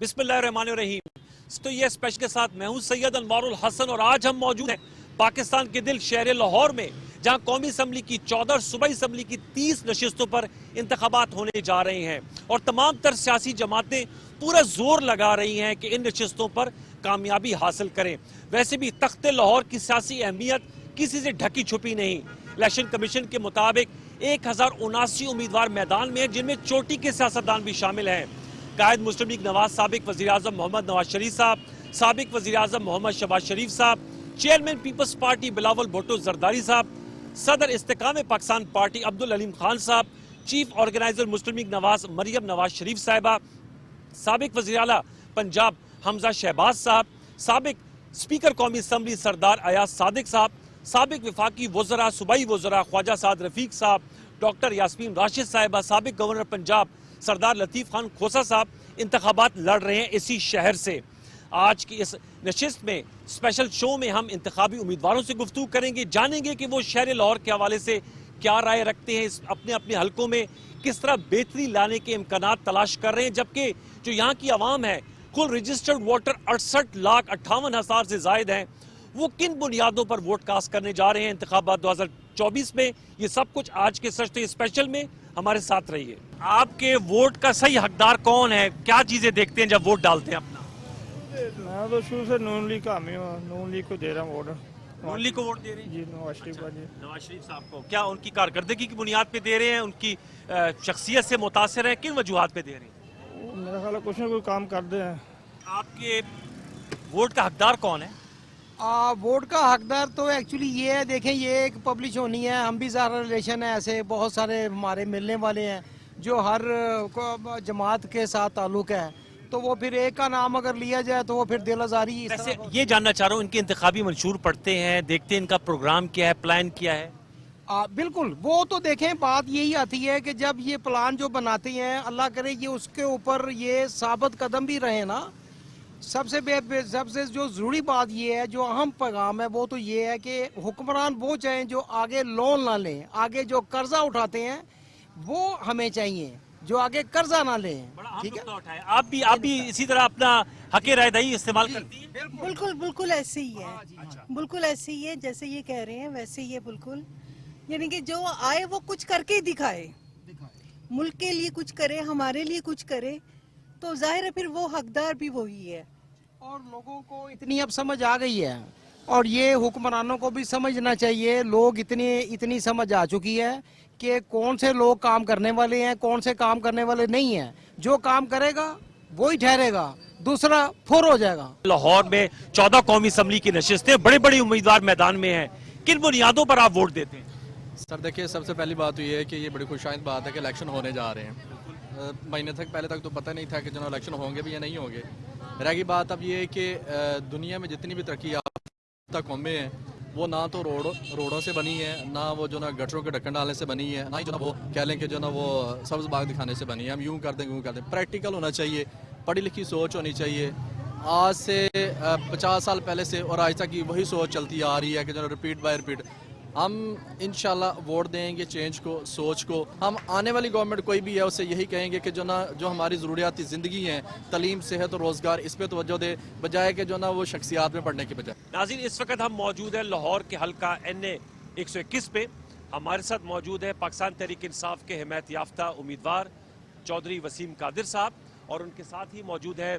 बिस्मिल्लाहिर्रहमानिर्रहीम। तो ये स्पेशल के साथ मैं हूं सैयद अनवारुल हसन और आज हम मौजूद हैं पाकिस्तान के दिल शहर लाहौर में, जहां कौमी असम्बली की 14 और सूबाई असम्बली की 30 नशिस्तों पर इंतखाबात होने जा रहे हैं और तमाम तर सियासी जमातें पूरा जोर लगा रही हैं कि इन नशिस्तों पर कामयाबी हासिल करें। वैसे भी तख्ते लाहौर की सियासी अहमियत किसी से ढकी छुपी नहीं। इलेक्शन कमीशन के मुताबिक 1079 उम्मीदवार मैदान में हैं, जिनमें चोटी के सियासतदान भी शामिल हैं। कायद मुस्लिम लीग नवाज, साबिक वज़ीर आज़म मोहम्मद नवाज शरीफ साहब, साबिक वज़ीर आज़म मोहम्मद शहबाज शरीफ साहब, चेयरमैन पीपल्स पार्टी बिलावल भुट्टो जरदारी साहब, सदर इस्तेकाम पाकिस्तान पार्टी अब्दुल अलीम खान साहब, चीफ ऑर्गेनाइजर मुस्लिम लीग नवाज मरियम नवाज शरीफ साहिबा, साबिक वज़ीर आला पंजाब हमजा शहबाज साहब, साबिक स्पीकर कौमी असम्बली सरदार अयाज सादिक साहब, साबिक वफाकी वज़रा सूबाई वज़रा ख्वाजा साद रफीक साहब, डॉक्टर यास्मीन राशिद साहिबा, साबिक गवर्नर पंजाब सरदार लतीफ़ खान खोसा साहब इंतखाबात लड़ रहे हैं इसी शहर से। आज की इस नशिस्त में स्पेशल शो में हम इंतखाबी उम्मीदवारों से गुफ्तगू करेंगे, जानेंगे कि वो शहर लाहौर के हवाले से क्या राय रखते हैं, अपने अपने हलकों में किस तरह बेहतरी लाने के इम्कानात तलाश कर रहे हैं, जबकि जो यहाँ की आवाम है, कुल रजिस्टर्ड वोटर 68,58,000 से जायद हैं, वो किन बुनियादों पर वोट कास्ट करने जा रहे हैं इंतखाबात 2024 में। ये सब कुछ आज के सच स्पेशल में हमारे साथ रहिए। आपके वोट का सही हकदार कौन है, क्या चीजें देखते हैं जब वोट डालते हैं अपना? मैं तो शुरू से नून लीग का हामी हूँ, नून लीग को दे रहा हूँ वोट। नून लीग को वोट दे रहे हैं जी, नवाज शरीफ का जी। नवाज शरीफ साहब को क्या उनकी कारकर्दगी की बुनियाद पे दे रहे हैं, उनकी शख्सियत से मुतासिर है, किन वजूहात पे दे रहे हैं? मेरा ख्याल है कुछ ना कुछ काम कर दे हैं। आपके वोट का हकदार कौन है? वोट का हकदार तो एक्चुअली ये है, देखें ये एक पब्लिश होनी है, हम भी ज़्यादा रिलेशन है, ऐसे बहुत सारे हमारे मिलने वाले हैं जो हर जमात के साथ ताल्लुक़ है, तो वो फिर एक का नाम अगर लिया जाए तो वो फिर दिल आज़ारी। वैसे ये जानना चाह रहा हूँ, इनके इंतखाबी मंशूर पढ़ते हैं, देखते हैं इनका प्रोग्राम क्या है, प्लान क्या है? बिल्कुल, वो तो देखें बात यही आती है कि जब ये प्लान जो बनाते हैं, अल्लाह करे ये उसके ऊपर ये साबित कदम भी रहे ना। सबसे जो ज़रूरी बात ये है, जो अहम पैगाम है, वो तो ये है कि हुक्मरान वो चाहें जो आगे लोन ना लें, आगे जो कर्जा उठाते हैं वो हमें चाहिए, जो आगे कर्जा ना लें। ठीक है, आप भी इसी तरह अपना हक़े राय दही इस्तेमाल करती हैं? बिल्कुल ऐसे ही है, बिल्कुल ऐसे ही है जैसे ये कह रहे हैं वैसे ही है बिल्कुल। यानी कि जो आए वो कुछ करके ही दिखाए, मुल्क के लिए कुछ करे, हमारे लिए कुछ करे, तो जाहिर है फिर वो हकदार भी वही है। और लोगों को इतनी अब समझ आ गई है और ये हुक्मरानों को भी समझना चाहिए, लोग इतनी समझ आ चुकी है कि कौन से लोग काम करने वाले हैं, कौन से काम करने वाले नहीं हैं। जो काम करेगा वही ठहरेगा, दूसरा फुर हो जाएगा। लाहौर में 14 कौमी असम्बली की नशिस्तें, बड़े बड़े उम्मीदवार मैदान में हैं, किन बुनियादों पर आप वोट देते हैं? सर देखिए, सबसे पहली बात तो ये है कि ये बड़ी खुशाइंद बात है कि इलेक्शन होने जा रहे हैं। महीने पहले तक तो पता नहीं था कि जो इलेक्शन होंगे भी या नहीं होंगे। रह गई बात अब ये है कि दुनिया में जितनी भी तरक्की याफ्ता कौमें हैं, वो ना तो रोडों से बनी है, ना वो जो ना गटरों के ढक्कन डालने से बनी है, ना ही जो ना वो कह लें कि जो ना वो सब्ज़ बाग दिखाने से बनी है। हम यूँ कर दें। प्रैक्टिकल होना चाहिए, पढ़ी लिखी सोच होनी चाहिए। आज से 50 साल पहले से और आज तक की वही सोच चलती आ रही है कि जो रिपीट बाय रिपीट। हम इंशाल्लाह वोट देंगे चेंज को, सोच को। हम आने वाली गवर्नमेंट कोई भी है उससे यही कहेंगे कि जो हमारी ज़रूरियाती ज़िंदगी हैं, तलीम, सेहत और रोज़गार, इस पर तवज्जो दे, बजाय कि जो वो शख्सियात में पढ़ने की बजाय। नाज़रीन, इस वक्त हम मौजूद हैं लाहौर के हल्का NA 121 पे। हमारे साथ मौजूद है पाकिस्तान तहरीक इंसाफ के हिमायत याफ्ता उम्मीदवार चौधरी वसीम कादिर साहब, और उनके साथ ही मौजूद है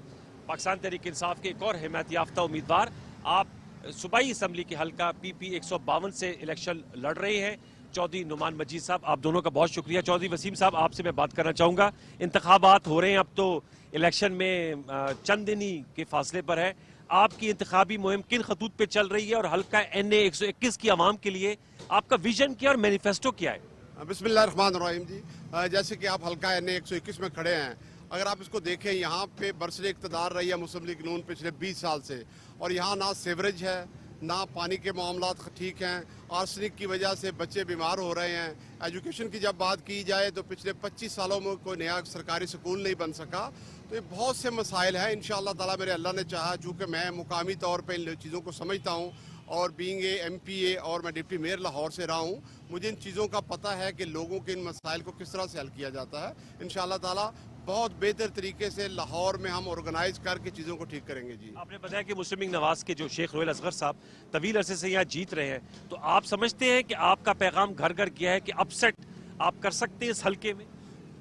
पाकिस्तान तहरीक इंसाफ के एक और हिमायत याफ्ता उम्मीदवार, आप सूबाई असम्बली के हल्का PP 152 से इलेक्शन लड़ रहे हैं, चौधरी नुमान मजीद साहब। आप दोनों का बहुत शुक्रिया। चौधरी वसीम साहब, आपसे मैं बात करना चाहूँगा, इंतखाबात हो रहे हैं, अब तो इलेक्शन में चंद दिन ही के फासले पर है, आपकी इंतखाबी मुहिम किन खतूत पे चल रही है और हल्का NA 121 की आवाम के लिए आपका विजन क्या और मैनिफेस्टो क्या है? बिस्मिल्लाहिर्रहमानिर्रहीम जी, जैसे कि आप हल्का NA 121 में खड़े हैं, अगर आप इसको देखें, यहाँ पे बरसरे इक़्तिदार रही है मुस्लिम लीग नून पिछले 20 साल से, और यहाँ ना सीवरेज है, ना पानी के मामलात ठीक हैं, आर्सेनिक की वजह से बच्चे बीमार हो रहे हैं। एजुकेशन की जब बात की जाए तो पिछले 25 सालों में कोई नया सरकारी स्कूल नहीं बन सका। तो ये बहुत से मसाइल हैं। इंशाअल्लाह ताला मेरे अल्लाह ने चाहा, चूँकि मैं मुकामी तौर पर इन चीज़ों को समझता हूँ और बीइंग ए MPA और मैं डिप्टी मेयर लाहौर से रहा हूँ, मुझे इन चीज़ों का पता है कि लोगों के इन मसाइल को किस तरह से हल किया जाता है। इंशाअल्लाह ताला बहुत बेहतर तरीके से लाहौर में हम ऑर्गेनाइज करके चीज़ों को ठीक करेंगे जी। आपने बताया कि मुस्लिम लीग नवाज के जो शेख रोहेल असगर साहब तवील अरसे से यहाँ जीत रहे हैं, तो आप समझते हैं कि आपका पैगाम घर घर गया है कि अपसेट आप कर सकते हैं इस हल्के में?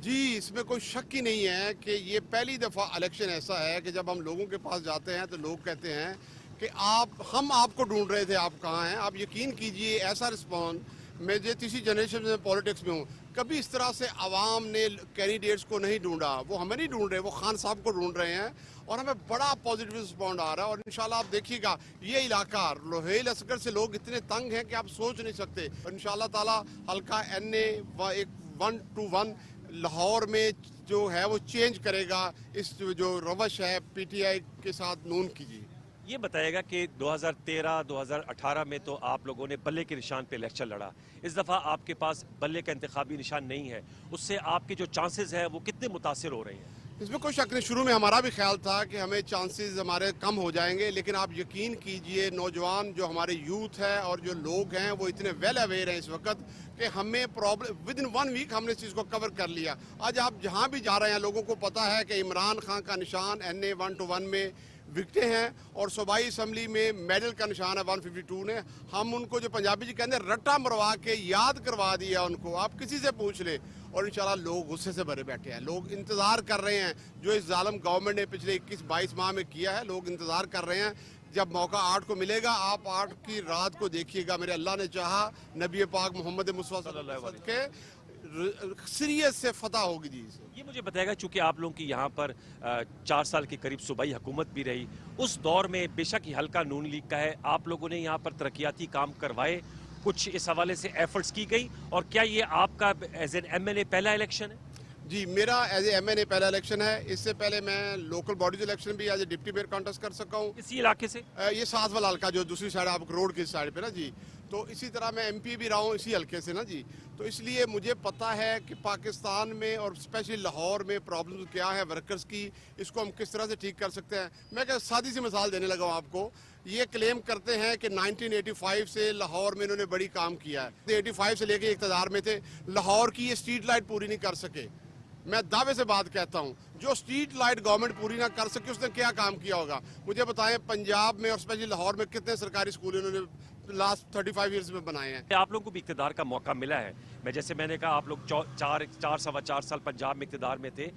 जी, इसमें कोई शक ही नहीं है कि ये पहली दफ़ा इलेक्शन ऐसा है कि जब हम लोगों के पास जाते हैं तो लोग कहते हैं कि हम आपको ढूंढ रहे थे, आप कहाँ हैं। आप यकीन कीजिए ऐसा रिस्पॉन्स, मैं जो तीसरी जनरेशन में पॉलिटिक्स में हूँ, कभी इस तरह से आवाम ने कैंडिडेट्स को नहीं ढूंढा। वो हमें नहीं ढूंढ रहे, वो खान साहब को ढूंढ रहे हैं और हमें बड़ा पॉजिटिव रिस्पॉन्ड आ रहा है। और इंशाल्लाह आप देखिएगा ये इलाका रोहेल असगर से लोग इतने तंग हैं कि आप सोच नहीं सकते। और इंशाल्लाह ताला हल्का NA 1-1 लाहौर में जो है वो चेंज करेगा इस जो रवश है PTI के साथ नून की। जी ये बताएगा कि 2013-2018 में तो आप लोगों ने बल्ले के निशान पे इलेक्शन लड़ा, इस दफ़ा आपके पास बल्ले का इंतखाबी निशान नहीं है, उससे आपके जो चांसेस हैं वो कितने मुतासिर हो रहे हैं? इसमें कोई शक नहीं, शुरू में हमारा भी ख्याल था कि हमें चांसेस हमारे कम हो जाएंगे, लेकिन आप यकीन कीजिए नौजवान जो हमारे यूथ है और जो लोग हैं वो इतने वेल अवेयर हैं इस वक्त कि हमें प्रॉब्लम विद इन 1 वीक हमने इस चीज़ को कवर कर लिया। आज आप जहाँ भी जा रहे हैं लोगों को पता है कि इमरान खान का निशान NA 1-1 में विकटे हैं और सूबाई असम्बली में मेडल का निशान है 152 ने। हम उनको जो पंजाबी जी कहते हैं रट्टा मरवा के याद करवा दिया उनको, आप किसी से पूछ ले। और इंशाल्लाह लोग गुस्से से भरे बैठे हैं, लोग इंतज़ार कर रहे हैं जो इस जालिम गवर्नमेंट ने पिछले 21-22 माह में किया है। लोग इंतज़ार कर रहे हैं जब मौका 8 को मिलेगा। आप 8 की रात को देखिएगा, मेरे अल्लाह ने चाहा नबी पाक मोहम्मद मुस्तफा सल्लल्लाहु अलैहि वसल्लम के सीरियस से फतह होगी जी। ये मुझे बताएगा, चूंकि आप लोगों की यहाँ पर 4 साल के करीब सूबाई हुकूमत भी रही, उस दौर में बेशक ये हल्का नून लीग का है, आप लोगों ने यहाँ पर तरक्याती काम करवाए, कुछ इस हवाले से एफर्ट्स की गई, और क्या ये आपका एज एन MNA पहला इलेक्शन है? जी, मेरा एज ए MNA पहला इलेक्शन है। इससे पहले मैं लोकल बॉडीज इलेक्शन भी as a deputy mayor contest कर सका हूँ। इसी इलाके से? ये साथ वाला हल्का जो दूसरी साइड आप रोड की साइड पे ना जी, तो इसी तरह मैं MP भी रहा हूँ इसी हल्के से ना जी। तो इसलिए मुझे पता है कि पाकिस्तान में और स्पेशली लाहौर में प्रॉब्लम क्या है वर्कर्स की, इसको हम किस तरह से ठीक कर सकते हैं। मैं क्या सादी सी मिसाल देने लगा हूँ आपको। ये क्लेम करते हैं कि 1985 से लाहौर में इन्होंने बड़ी काम किया है। 85 से लेके इक़्तिदार में थे, लाहौर की ये स्ट्रीट लाइट पूरी नहीं कर सके। मैं दावे से बात कहता हूँ, जो स्ट्रीट लाइट गवर्नमेंट पूरी ना कर सके उसने क्या काम किया होगा। मुझे बताएं पंजाब में और स्पेशली लाहौर में कितने सरकारी स्कूल इन्होंने लास्ट 35 ईयर्स में बनाए हैं। आप लोगों को भी इक़्तिदार का मौका मिला है। मैंने कहा आप लोग 4 साल पंजाब में इक़्तिदार में थे,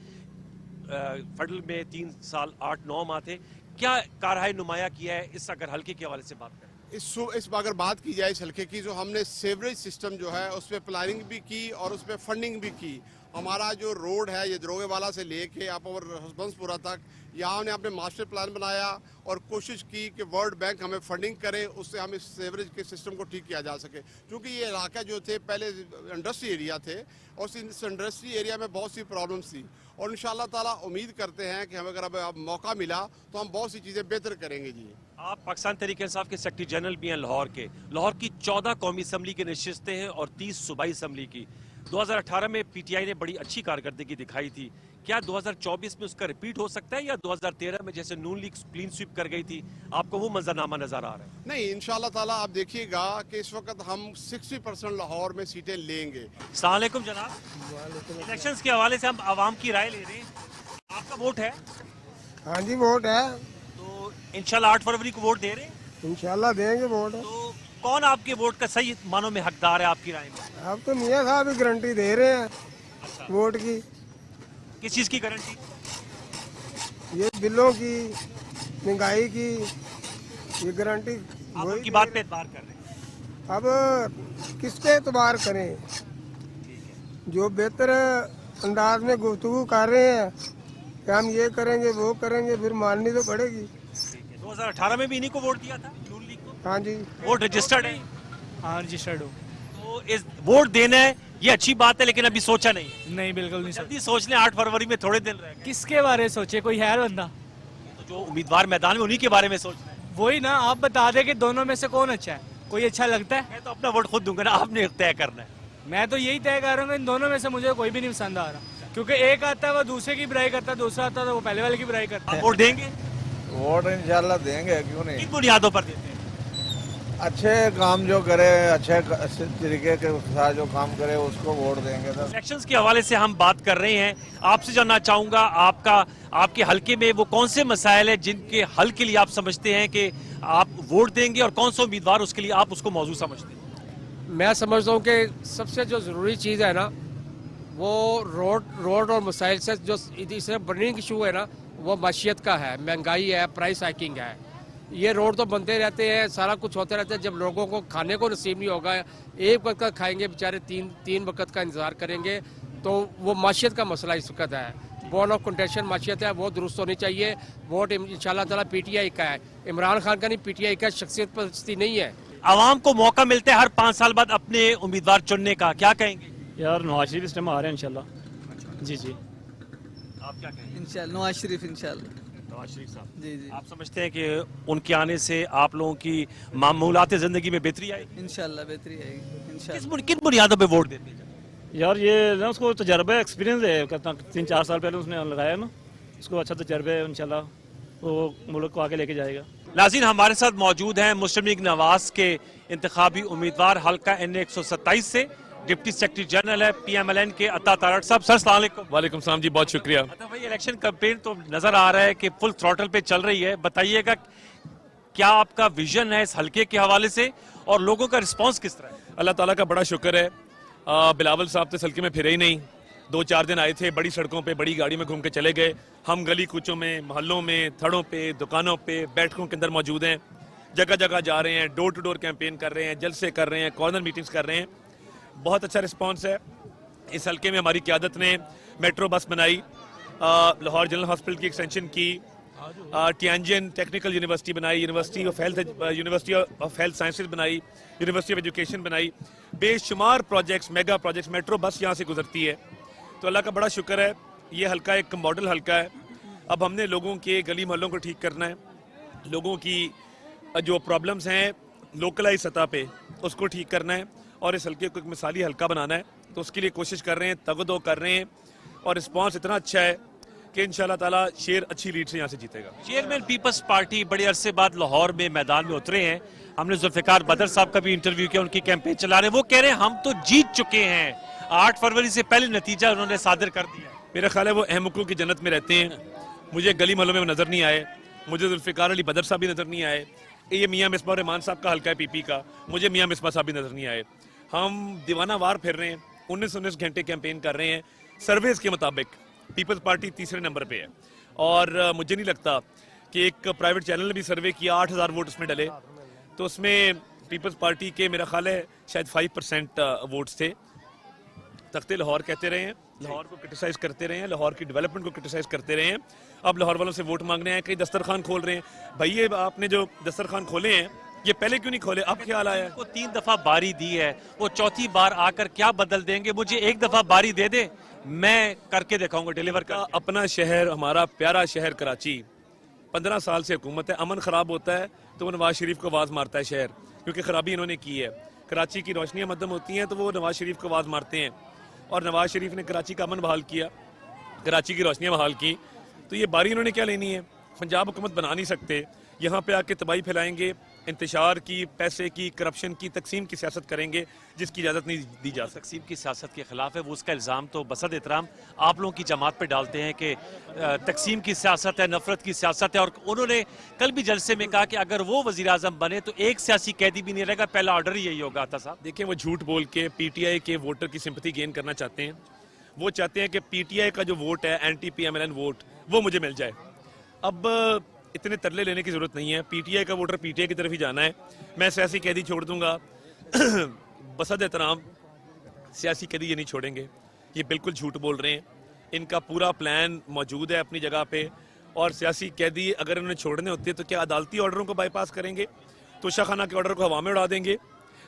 फडल में 3 साल 8-9 माह थे। क्या कारहाय नुमाया किया है इस अगर हल्के के हवाले से बात करें? इस अगर बात की जाए इस हल्के की, जो हमने सेवरेज सिस्टम जो है उस पर प्लानिंग भी की और उस पर फंडिंग भी की। हमारा जो रोड है ये दरोगे वाला से लेके आप और हसबंसपुरा तक, यहाँ हमने अपने मास्टर प्लान बनाया और कोशिश की कि वर्ल्ड बैंक हमें फंडिंग करे, उससे हम इस सेवरेज के सिस्टम को ठीक किया जा सके। क्योंकि ये इलाका जो थे पहले इंडस्ट्री एरिया थे और इस इंडस्ट्री एरिया में बहुत सी प्रॉब्लम्स थी, और इंशाल्लाह ताला उम्मीद करते हैं कि हमें अगर अब मौका मिला तो हम बहुत सी चीज़ें बेहतर करेंगे जी। आप पाकिस्तान तहरीक इंसाफ के सेक्रेटरी जनरल भी हैं लाहौर के। लाहौर की 14 कौमी असम्बली की नशिस्तें हैं और 30 सूबाई असम्बली की। 2018 में PTI ने बड़ी अच्छी कारकर्दगी दिखाई थी, क्या 2024 में उसका रिपीट हो सकता है, या 2013 में जैसे नून लीग क्लीन स्वीप कर गई थी आपको वो मंजरनामा नजर आ रहा है? नहीं, इंशाल्लाह ताला आप देखिएगा कि इस वक्त हम 60% लाहौर में सीटें लेंगे। अस्सलाम वालेकुम जनाब, इलेक्शंस के हवाले से हम आवाम की राय ले रहे हैं, आपका वोट है? हाँ जी वोट है, तो इंशाल्लाह 8 फरवरी को वोट दे रहे हैं? इंशाल्लाह देंगे वोट। तो कौन आपके वोट का सही मानों में हकदार है आपकी राय में? अब तो मियाँ साहब भी गारंटी दे रहे हैं वोट की। किस चीज की गारंटी? ये बिलों की, महंगाई की, ये गारंटी आप उनकी बात पे एतबार कर रहे हैं? अब किस पे एतबार करें, जो बेहतर अंदाज में गुफ्तगू कर रहे हैं कि हम ये करेंगे वो करेंगे, फिर माननी तो पड़ेगी। 2018 में भी इन्हीं को वोट दिया था नून लीग को? हाँ जी। वोट रजिस्टर्ड है? हाँ रजिस्टर्ड हो। तो इस वोट देना है ये अच्छी बात है, लेकिन अभी सोचा नहीं है? नहीं बिल्कुल नहीं जल्दी सोच लें, 8 फरवरी में थोड़े दिन रह गए। किसके बारे में सोचे, कोई है बंदा? तो जो उम्मीदवार मैदान में उन्हीं के बारे में सोचना है। वही ना, आप बता दे कि दोनों में से कौन अच्छा है, कोई अच्छा लगता है? मैं तो अपना वोट खुद दूंगा ना, आपने तय करना है। मैं तो यही तय कर रहा हूँ, इन दोनों में से मुझे कोई भी नहीं पसंद आ रहा, क्योंकि एक आता है वो दूसरे की बुराई करता है, दूसरा आता है वो पहले वाले की बुराई करता आप है। वोट देंगे? वोट इंशाल्लाह देंगे, क्यों नहीं। किन बुनियादों पर देते हैं? अच्छे काम जो करे, अच्छे तरीके के साथ जो काम करे उसको वोट देंगे। तो इलेक्शंस के हवाले से हम बात कर रहे हैं, आपसे जानना चाहूंगा आपके हलके में वो कौन से मसाइल है जिनके हल के लिए आप समझते हैं कि आप वोट देंगे, और कौन सा उम्मीदवार उसके लिए आप उसको मौजूद समझते हैं? मैं समझता हूँ कि सबसे जो ज़रूरी चीज़ है ना, वो रोड और मसाइल से जो इससे बर्निंग इशू है ना, वो माशियत का है, महंगाई है, प्राइस हाइकिंग है। ये रोड तो बनते रहते हैं, सारा कुछ होते रहता है, जब लोगों को खाने को नसीब नहीं होगा, एक वक्त का खाएंगे बेचारे, तीन वक्त का इंतज़ार करेंगे, तो वो माशियत का मसला इस वक्त है। बोर्ड ऑफ कंटेंशन माशियत है, वो दुरुस्त होनी चाहिए। वोट इंशाल्लाह ताला पीटीआई का है, इमरान खान का नहीं, पीटीआई का, शख्सियत परिस्थिति नहीं है। आवाम को मौका मिलता है हर 5 साल बाद अपने उम्मीदवार चुनने का, क्या कहेंगे? यार नवाज शरीफ इस टाइम आ रहे हैं इंशाल्लाह। जी जी, आप क्या कहेंगे? इंशाल्लाह नवाज शरीफ इंशाल्लाह। नवाज शरीफ साहब, जी जी, आप समझते हैं कि उनके आने से आप लोगों की मामूलात ज़िंदगी में बेहतरी आएगी? इंशाल्लाह बेहतरी आएगी इंशाल्लाह। किन बुनियादों पे वोट देते हैं? यार ये ना उसको तजर्बा एक्सपीरियंस है, कितना 3-4 साल पहले उसने लगाया ना, उसको अच्छा तजर्बा है, इंशाल्लाह वो मुल्क को आगे लेके जाएगा। नाज़रीन, हमारे साथ मौजूद हैं मुस्लिम लीग नवाज के इंतखाबी उम्मीदवार हल्का NA 127 से, डिप्टी सेक्रेटरी जनरल है PMLN के अता तारड़ साहब। सर अस्सलाम वालेकुम। वालेकुम सलाम जी, बहुत शुक्रिया। अता भाई, इलेक्शन कैंपेन तो नजर आ रहा है कि फुल थ्रॉटल पे चल रही है, बताइएगा क्या आपका विजन है इस हल्के के हवाले से और लोगों का रिस्पांस किस तरह है? अल्लाह ताला का बड़ा शुक्र है, बिलावल साहब तो इस हल्के में फिरे ही नहीं। 2-4 दिन आए थे, बड़ी सड़कों पे बड़ी गाड़ी में घूम के चले गए। हम गली कूचों में, मोहल्लों में, थड़ों पे, दुकानों पे, बैठकों के अंदर मौजूद हैं, जगह जगह जा रहे हैं, डोर टू डोर कैंपेन कर रहे हैं, जलसे कर रहे हैं, कॉर्नर मीटिंग्स कर रहे हैं। बहुत अच्छा रिस्पांस है। इस हल्के में हमारी क़यादत ने मेट्रो बस बनाई, लाहौर जनरल हॉस्पिटल की एक्सटेंशन की, टियानजिन टेक्निकल यूनिवर्सिटी बनाई, यूनिवर्सिटी ऑफ हेल्थ साइंसेज बनाई, यूनिवर्सिटी ऑफ एजुकेशन बनाई, बेशुमार projects, mega projects, metro bus यहाँ से गुजरती है। तो अल्लाह का बड़ा शुक्र है, ये हल्का एक मॉडल हल्का है। अब हमने लोगों के गली मोहल्लों को ठीक करना है, लोगों की जो प्रॉब्लम्स हैं लोकलाइज सतह पे उसको ठीक करना है, और इस हल्के को एक मिसाली हल्का बनाना है। तो उसके लिए कोशिश कर रहे हैं, तगदो कर रहे हैं, और रिस्पांस इतना अच्छा है कि इंशाल्लाह ताला शेर अच्छी लीड से यहाँ से जीतेगा। चेयरमैन पीपल्स पार्टी बड़े अरसे बाद लाहौर में मैदान में उतरे हैं। हमने जुल्फिकार बदर साहब का भी इंटरव्यू किया, उनकी कैंपेन चला रहे हैं। वो कह रहे हैं हम तो जीत चुके हैं, 8 फरवरी से पहले नतीजा उन्होंने सादिर कर दिया। मेरा ख्याल है वो अहमकों की जन्नत में रहते हैं। मुझे गली मोहल्लों में वो नजर नहीं आए, मुझे जुल्फिकार अली बदर साहब भी नजर नहीं आए। ये मियाँ मिसबा रहमान साहब का हल्का है PP का, मुझे मियाँ मिसबा साहब भी नजर नहीं आए। हम दीवाना वार फिर रहे हैं, 19 घंटे कैंपेन कर रहे हैं। सर्वेज के मुताबिक पीपल्स पार्टी तीसरे नंबर पे है, और मुझे नहीं लगता कि एक प्राइवेट चैनल ने भी सर्वे किया, 8000 वोट उसमें डले, तो उसमें पीपल्स पार्टी के मेरा ख्याल है शायद 5% वोट्स थे। तख्ते लाहौर कहते रहे हैं, लाहौर को क्रिटिसाइज करते रहे हैं, लाहौर की डेवलपमेंट को क्रिटिसाइज करते रहे हैं। अब लाहौर वालों से वोट मांगने हैं, कई दस्तरखान खोल रहे हैं। भाई ये आपने जो दस्तरखान खोले हैं, ये पहले क्यों नहीं खोले? अब ख्याल आया? वो 3 दफा बारी दी है, वो चौथी बार आकर क्या बदल देंगे? मुझे 1 दफा बारी दे दे, मैं करके दिखाऊंगा, डिलीवर कर। अपना शहर, हमारा प्यारा शहर कराची, 15 साल से हुकूमत है। अमन खराब होता है तो वो नवाज शरीफ को आवाज़ मारता है शहर, क्योंकि खराबी इन्होंने की है। कराची की रोशनियाँ मद्दम होती हैं तो वो नवाज शरीफ को आवाज़ मारते हैं, और नवाज शरीफ ने कराची का अमन बहाल किया, कराची की रोशनियाँ बहाल की। तो ये बारी इन्होंने क्या लेनी है? पंजाब हुकूमत बना नहीं सकते, यहाँ पे आके तबाही फैलाएंगे, इंतशार की, पैसे की, करप्शन की, तकसीम की सियासत करेंगे, जिसकी इजाज़त नहीं दी जा सकती। तकसीम की सियासत के खिलाफ है वो, उसका इल्ज़ाम तो बसद एहतराम आप लोगों की जमात पे डालते हैं कि तकसीम की सियासत है, नफरत की सियासत है। और उन्होंने कल भी जलसे में कहा कि अगर वो वज़ीर आज़म बने तो एक सियासी कैदी भी नहीं रहेगा, पहला ऑर्डर ही यही होगा। था साहब देखिए, वो झूठ बोल के PTI के वोटर की सिंपैथी गेन करना चाहते हैं। वो चाहते हैं कि PTI का जो वोट है, एंटी PMLN वोट, वो मुझे मिल जाए। अब इतने तरले लेने की जरूरत नहीं है, PTI का वोटर PTI की तरफ ही जाना है। मैं सियासी कैदी छोड़ दूंगा बसद एहतराम सियासी कैदी ये नहीं छोड़ेंगे, ये बिल्कुल झूठ बोल रहे हैं। इनका पूरा प्लान मौजूद है अपनी जगह पे, और सियासी कैदी अगर उन्हें छोड़ने होते तो क्या अदालती ऑर्डरों को बाईपास करेंगे? तोशा खाना के ऑर्डर को हवा में उड़ा देंगे,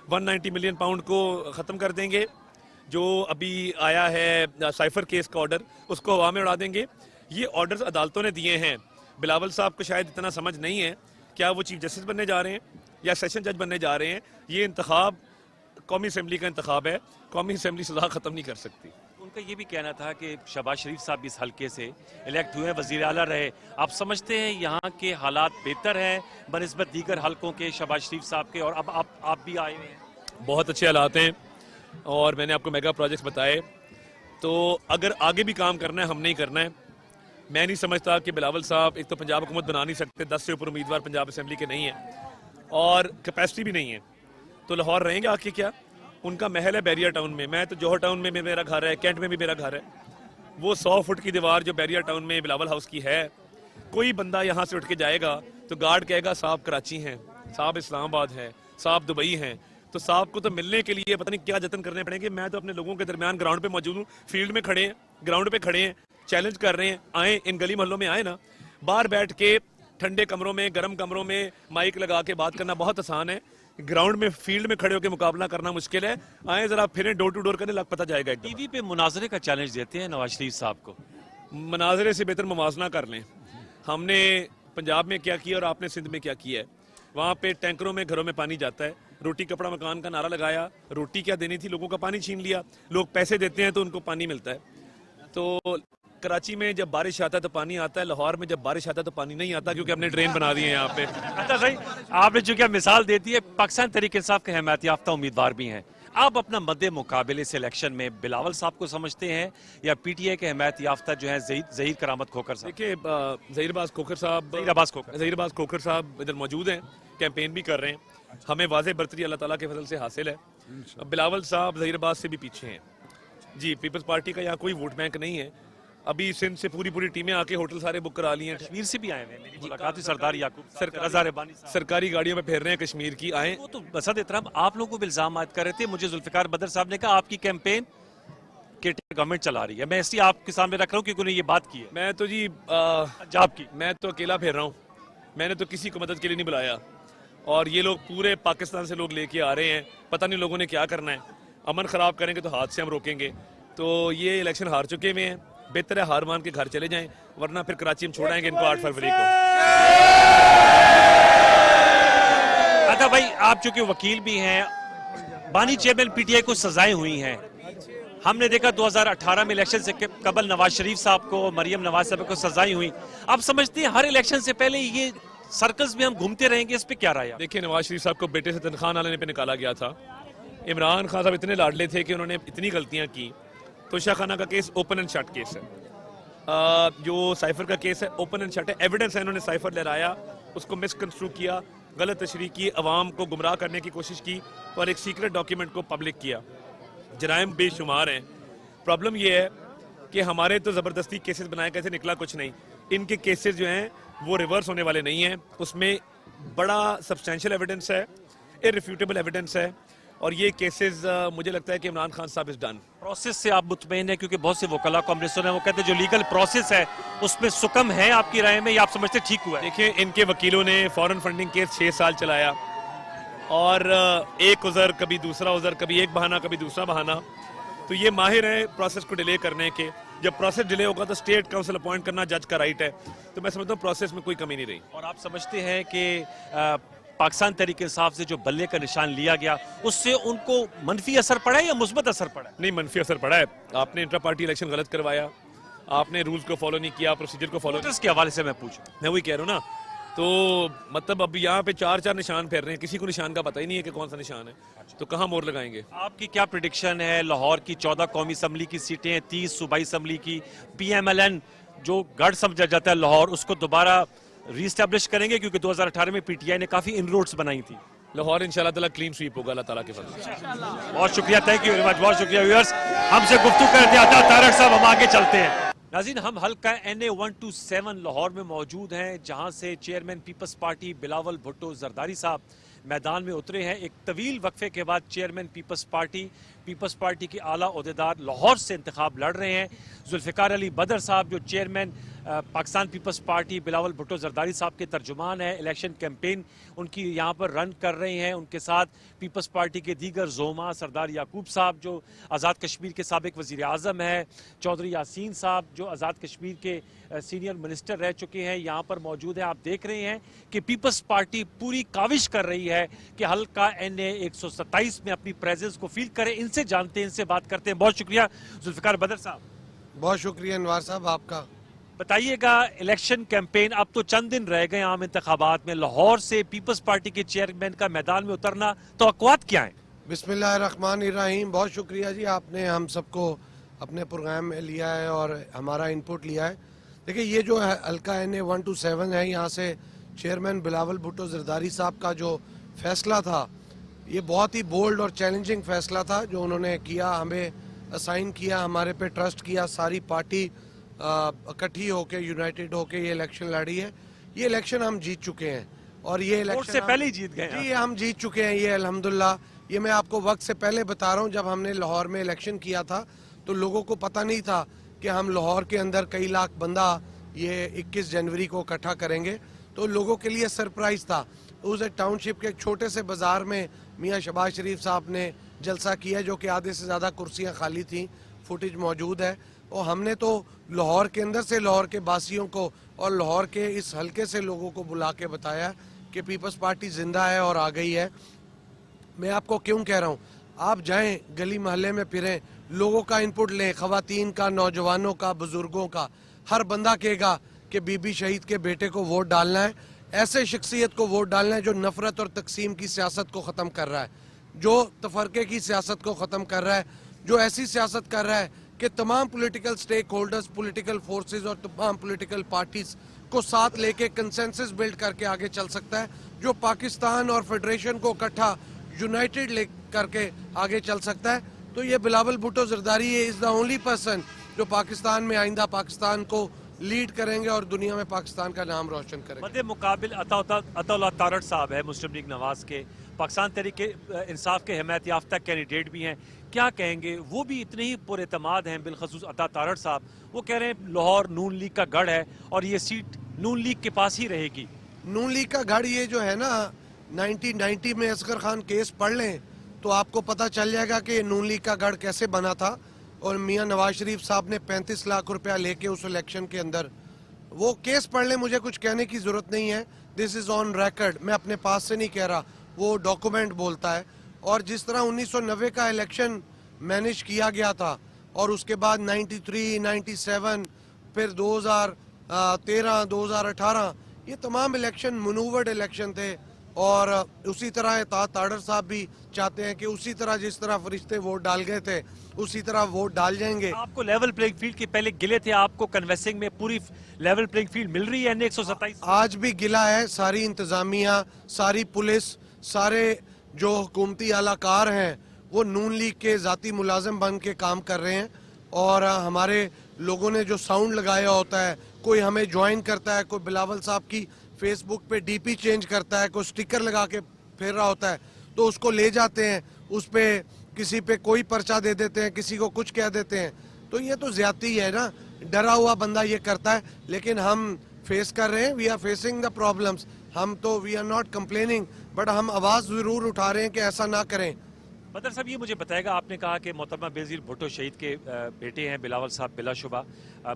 190 मिलियन पाउंड को ख़त्म कर देंगे, जो अभी आया है साइफर केस का ऑर्डर, उसको हवा में उड़ा देंगे। ये ऑर्डर्स अदालतों ने दिए हैं। बिलावल साहब को शायद इतना समझ नहीं है, क्या वो चीफ जस्टिस बनने जा रहे हैं या सेशन जज बनने जा रहे हैं? ये इंतखाब कौमी असम्बली का इंतखाब है, कौमी असम्बली सजा ख़त्म नहीं कर सकती। کا یہ بھی کہنا تھا کہ شہباز شریف صاحب اس حلقے سے الیکٹ ہوئے ہیں, وزیر اعلیٰ رہے. آپ سمجھتے ہیں یہاں کے حالات بہتر ہیں بنسبت دیگر حلقوں کے شہباز شریف صاحب کے, اور اب آپ بھی آئے ہوئے ہیں؟ بہت اچھے حالات ہیں, اور میں نے آپ کو میگا پروجیکٹس بتائے. تو اگر آگے بھی کام کرنا ہے ہم نے ہی کرنا ہے. میں نہیں سمجھتا کہ بلاول صاحب ایک تو پنجاب حکومت بنا نہیں سکتے, 10 سے اوپر امیدوار پنجاب اسمبلی کے نہیں ہیں, اور کیپیسٹی بھی نہیں ہے. تو لاہور رہیں گے آگے کیا؟ ان کا محل ہے بیریا ٹاؤن میں, میں تو جوہر ٹاؤن میں میرا گھر ہے, کینٹ میں بھی میرا گھر ہے. وہ 100 فٹ کی دیوار جو بیریا ٹاؤن میں بلاول ہاؤس کی ہے, کوئی بندہ یہاں سے اٹھ کے جائے گا تو گارڈ کہے گا صاحب کراچی ہیں, صاحب اسلام آباد ہے, صاحب دبئی ہیں. تو صاحب کو تو ملنے کے لیے پتہ نہیں کیا جتن کرنے پڑیں گے. میں تو اپنے لوگوں کے درمیان گراؤنڈ پہ موجود ہوں, فیلڈ میں کھڑے ہیں, گراؤنڈ پہ کھڑے ہیں, چیلنج کر رہے ہیں, آئیں ان گلی محلوں میں آئیں نا. باہر بیٹھ کے ٹھنڈے کمروں میں, گرم کمروں میں مائک لگا کے بات کرنا بہت آسان ہے, گراؤنڈ میں فیلڈ میں کھڑے ہو کے مقابلہ کرنا مشکل ہے. آئیں ذرا پھریں, ڈور ٹو ڈور کرنے لگ پتہ جائے گا. ٹی وی پہ مناظرے کا چیلنج دیتے ہیں نواز شریف صاحب کو, مناظرے سے بہتر موازنہ کر لیں. ہم نے پنجاب میں کیا کیا اور آپ نے سندھ میں کیا کیا ہے. وہاں پہ ٹینکروں میں گھروں میں پانی جاتا ہے, روٹی کپڑا مکان کا نعرہ لگایا, روٹی کیا دینی تھی, لوگوں کا پانی چھین لیا. لوگ پیسے دیتے ہیں تو ان کو پانی ملتا ہے. تو کراچی میں جب بارش آتا ہے تو پانی آتا ہے, لاہور میں جب بارش آتا ہے تو پانی نہیں آتا, کیونکہ ہم نے ڈرین بنا دی ہے یہاں پہ. اچھا بھائی, آپ نے چونکہ مثال دیتی ہے, پاکستان تحریک انصاف کے حمایت یافتہ امیدوار بھی ہیں. آپ اپنا مد مقابلے سے الیکشن میں بلاول صاحب کو سمجھتے ہیں یا پی ٹی آئی کے حمایت یافتہ جو ہیں ظہیر کرامت کھوکھر صاحب؟ دیکھیے ظہیر عباس کھوکھر صاحب ادھر موجود ہیں, کیمپین بھی کر رہے ہیں. ہمیں واضح برتری اللہ تعالیٰ کے فضل سے حاصل ہے. بلاول صاحب ظہیر عباس سے بھی پیچھے ہیں جی. پیپلز پارٹی کا یہاں کوئی ووٹ بینک نہیں ہے. ابھی سندھ سے پوری ٹیمیں آ کے ہوٹل سارے بک کرا لی ہیں. کشمیر سے بھی آئے ہیں, میری ملاقات سردار یعقوب رضا ربانی صاحب سرکاری گاڑیوں میں پھیر رہے ہیں کشمیر کی. آئیں. وہ تو بسد احترام آپ لوگوں کو بھی الزام عائد کر رہے تھے. مجھے ذوالفقار بدر صاحب نے کہا آپ کی کیمپین گورنمنٹ چلا رہی ہے. میں اس لیے آپ کے سامنے رکھ رہا ہوں کیونکہ انہوں نے یہ بات کی ہے. میں تو جی جاب کی میں تو اکیلا پھیر رہا ہوں. میں نے تو کسی کو مدد کے لیے نہیں بلایا, اور یہ لوگ پورے پاکستان سے لوگ لے کے آ رہے ہیں. پتہ نہیں لوگوں نے کیا کرنا ہے. امن خراب کریں گے تو ہاتھ سے ہم روکیں گے. تو یہ الیکشن ہار چکے ہوئے ہیں, بہتر ہے ہار مان کے گھر چلے جائیں, ورنہ پھر کراچی ہم چھوڑائیں گے ان کو 8 فروری کو. اچھا بھائی, آپ چونکہ وکیل بھی ہیں, بانی چیئرمین پی ٹی آئی کو سزائیں ہوئی ہیں. ہم نے دیکھا 2018 میں الیکشن سے قبل نواز شریف صاحب کو, مریم نواز صاحب کو سزائیں ہوئی. آپ سمجھتے ہیں ہر الیکشن سے پہلے یہ سرکلز میں ہم گھومتے رہیں گے, اس پہ کیا رائے ہے؟ دیکھیں, نواز شریف صاحب کو بیٹے سے تنخواہ نہ لینے پہ نکالا گیا تھا. عمران خان صاحب اتنے لاڈلے تھے کہ انہوں نے اتنی غلطیاں کی. توشہ خانہ کا case open and shut case ہے, جو سائفر کا کیس ہے اوپن اینڈ شٹ ہے. ایویڈنس ہے, انہوں نے سائفر لہرایا, اس کو مس کنسٹرو کیا, غلط تشریح کی, عوام کو گمراہ کرنے کی کوشش کی, اور ایک سیکرٹ ڈاکیومنٹ کو پبلک کیا. جرائم بے شمار ہیں. پرابلم یہ ہے کہ ہمارے تو زبردستی کیسز بنائے گئے تھے, نکلا کچھ نہیں. ان کے کیسز جو ہیں وہ ریورس ہونے والے نہیں ہیں. اس میں بڑا سبسٹینشیل ایویڈنس ہے, irrefutable ایویڈنس ہے, اور یہ کیسز مجھے لگتا ہے کہ عمران خان صاحب از ڈن. پروسیس سے آپ مطمئن ہیں؟ کیونکہ بہت سے وکلاء کو ہم نے سنا ہے وہ کہتے ہیں جو لیگل پروسیس ہے اس میں سکم ہے. آپ کی رائے میں یا آپ سمجھتے ٹھیک ہوا ہے؟ دیکھیں, ان کے وکیلوں نے فورن فنڈنگ کیس 6 سال چلایا, اور ایک عذر کبھی دوسرا عذر, کبھی ایک بہانہ کبھی دوسرا بہانہ. تو یہ ماہر ہیں پروسیس کو ڈیلے کرنے کے. جب پروسیس ڈیلے ہوگا تو اسٹیٹ کاؤنسل اپوائنٹ کرنا جج کا رائٹ ہے. تو میں سمجھتا ہوں پروسیس میں کوئی کمی نہیں رہی. اور آپ سمجھتے ہیں کہ پاکستان تحریک انصاف سے جو بلے کا نشان لیا گیا اس سے ان کو منفی اثر پڑا ہے یا مثبت اثر پڑا ہے؟ نہیں, منفی اثر پڑا ہے. آپ نے انٹرا پارٹی الیکشن غلط کروایا, آپ نے رولز کو فالو نہیں کیا, پروسیجر کو فالو. کے حوالے سے میں پوچھوں, میں وہی کہہ رہا ہوں نا. تو مطلب اب یہاں پہ 4 نشان پھیر رہے ہیں, کسی کو نشان کا پتہ ہی نہیں ہے کہ کون سا نشان ہے, تو کہاں مور لگائیں گے؟ آپ کی کیا پریڈکشن ہے؟ لاہور کی 14 قومی اسمبلی کی سیٹیں, 30 صوبائی اسمبلی کی, پی ایم ایل این جو گڑھ سمجھا جاتا ہے لاہور, اس کو دوبارہ ری اسٹیبلش کریں گے؟ کیونکہ 2018 میں پی ٹی آئی نے کافی ان روڈز بنائی تھی. لاہور انشاءاللہ تعالیٰ کلین سویپ ہوگا اللہ تعالیٰ کے فضل سے. بہت شکریہ, تھینک یو ویری مچ, بہت شکریہ. ویورز, ہم سے گفتگو کرتے ہیں طارق صاحب, ہم آگے چلتے ہیں. ناظرین, ہم حلقہ NA 127 لاہور میں موجود ہیں, جہاں سے چیئرمین پیپلز پارٹی بلاول بھٹو زرداری صاحب میدان میں اترے ہیں. ایک طویل وقفے کے بعد چیئرمین پیپلز پارٹی کے اعلیٰ عہدیدار لاہور سے انتخاب لڑ رہے ہیں. ذوالفقار علی بدر صاحب جو چیئرمین पाकिस्तान पीपल्स पार्टी बिलावल भुट्टो जरदारी साहब के तर्जुमान है, इलेक्शन कैंपेन उनकी यहाँ पर रन कर रहे हैं। उनके साथ पीपल्स पार्टी के दीगर ज़ोमा सरदार याकूब साहब जो आज़ाद कश्मीर के साबिक वज़ीर आज़म है, चौधरी यासीन साहब जो आज़ाद कश्मीर के सीनियर मिनिस्टर रह चुके हैं, यहाँ पर मौजूद हैं। आप देख रहे हैं कि पीपल्स पार्टी पूरी काविश कर रही है कि हल्का NA 127 में अपनी प्रेजेंस को फील करे। इनसे जानते हैं, इनसे बात करते हैं। बहुत शुक्रिया जुल्फ़िकार बदर साहब। बहुत शुक्रिया अनवार साहब आपका। बताइएगा, इलेक्शन कैंपेन अब तो चंद दिन रह गए आम इंतखाबात में, लाहौर से पीपल्स पार्टी के चेयरमैन का मैदान में उतरना, तवक्कुआत क्या है? बिस्मिल्लाहिर्रहमानिर्रहीम। बहुत शुक्रिया जी, आपने हम सबको अपने प्रोग्राम में लिया है और हमारा इनपुट लिया है। देखिए, ये जो है हल्का NA 127 है, यहाँ से चेयरमैन बिलावल भुट्टो जरदारी साहब का जो फैसला था, ये बहुत ही बोल्ड और चैलेंजिंग फैसला था जो उन्होंने किया, हमें असाइन किया, हमारे पे ट्रस्ट किया। सारी पार्टी इकट्ठी होके, यूनाइटेड होके ये इलेक्शन लड़ी है। ये इलेक्शन हम जीत चुके हैं और ये इलेक्शन से पहले ही जीत गए। जी, हम जीत चुके हैं ये, अल्हम्दुलिल्लाह। ये मैं आपको वक्त से पहले बता रहा हूँ, जब हमने लाहौर में इलेक्शन किया था तो लोगों को पता नहीं था कि हम लाहौर के अंदर कई लाख बंदा ये 21 जनवरी को इकट्ठा करेंगे, तो लोगों के लिए सरप्राइज था। उस टाउनशिप के एक छोटे से बाजार में मियाँ शहबाज शरीफ साहब ने जलसा किया, जो कि आधे से ज़्यादा कुर्सियाँ खाली थी, फुटेज मौजूद है। और हमने तो लाहौर के अंदर से लाहौर के बासियों को और लाहौर के इस हलके से लोगों को बुला के बताया कि पीपल्स पार्टी जिंदा है और आ गई है। मैं आपको क्यों कह रहा हूँ, आप जाएं गली मोहल्ले में फिरें, लोगों का इनपुट लें, ख़वातीन का, नौजवानों का, बुजुर्गों का। हर बंदा कहेगा कि बीबी शहीद के बेटे को वोट डालना है, ऐसे शख्सियत को वोट डालना है जो नफरत और तकसीम की सियासत को ख़त्म कर रहा है, जो तफरके की सियासत को ख़त्म कर रहा है, जो ऐसी सियासत कर रहा है कि तमाम political stakeholders, political forces और तमाम पॉलिटिकल पार्टीज को साथ लेके कंसेंसस बिल्ड करके आगे चल सकता है, जो पाकिस्तान और फेडरेशन को इकट्ठा यूनाइटेड ले करके आगे चल सकता है। तो ये Bilawal Bhutto Zardari is the only person जो पाकिस्तान में आइंदा पाकिस्तान को लीड करेंगे और दुनिया में पाकिस्तान का नाम रोशन करेंगे। मद्दे मुकाबिल अताउल्लाह तारड़ साहब है, मुस्लिम लीग नवाज के, पाकिस्तान तहरीक इंसाफ के हिमायत याफ्ता कैंडिडेट भी हैं। क्या कहेंगे, वो भी इतने ही पुरएतमाद हैं, बिलखसूस अता तारड़ साहब। वो कह रहे हैं लाहौर नून लीग का गढ़ है और ये सीट नून लीग के पास ही रहेगी। नून लीग का गढ़ ये जो है ना, 1990 में असगर खान केस पढ़ लें तो आपको पता चल जाएगा कि नून लीग का गढ़ कैसे बना था। और मियाँ नवाज शरीफ साहब ने 35 लाख रुपया लेके उस इलेक्शन के अंदर, वो केस पढ़ लें, मुझे कुछ कहने की ज़रूरत नहीं है, दिस इज़ ऑन रिकॉर्ड, मैं अपने पास से नहीं कह रहा, वो डॉक्यूमेंट बोलता है। और जिस तरह 1990 का इलेक्शन मैनेज किया गया था और उसके बाद 93, 97, फिर 2013, 2018, ये तमाम इलेक्शन मनूवर्ड इलेक्शन थे। और उसी तरह तारड़ साहब भी चाहते हैं कि उसी तरह जिस तरह फरिश्ते वोट डाल गए थे उसी तरह वोट डाल जाएंगे। आपको लेवल प्लेइंग फील्ड के पहले गिले थे, आपको कन्वेंसिंग में पूरी लेवल प्लेइंग फील्ड मिल रही है NA 127? आज भी गिला है, सारी इंतजामिया, सारी पुलिस, सारे जो हुकूमती आलाकार हैं वो नून लीग के ज़ाती मुलाजिम बन के काम कर रहे हैं। और हमारे लोगों ने जो साउंड लगाया होता है, कोई हमें ज्वाइन करता है, कोई बिलावल साहब की फेसबुक पे DP चेंज करता है, कोई स्टिकर लगा के फेर रहा होता है, तो उसको ले जाते हैं, उस पे किसी पे कोई पर्चा दे देते हैं, किसी को कुछ कह देते हैं। तो ये तो ज्यादती है ना, डरा हुआ बंदा ये करता है। लेकिन हम फेस कर रहे हैं, we are facing the problems. हम तो we are not complaining, but हम आवाज़ ज़रूर उठा रहे हैं कि ऐसा ना करें। बदर साहब, ये मुझे बताएगा, आपने कहा कि मोहतरमा बेनज़ीर भुट्टो शहीद के बेटे हैं बिलावल साहब, बिलाशुबा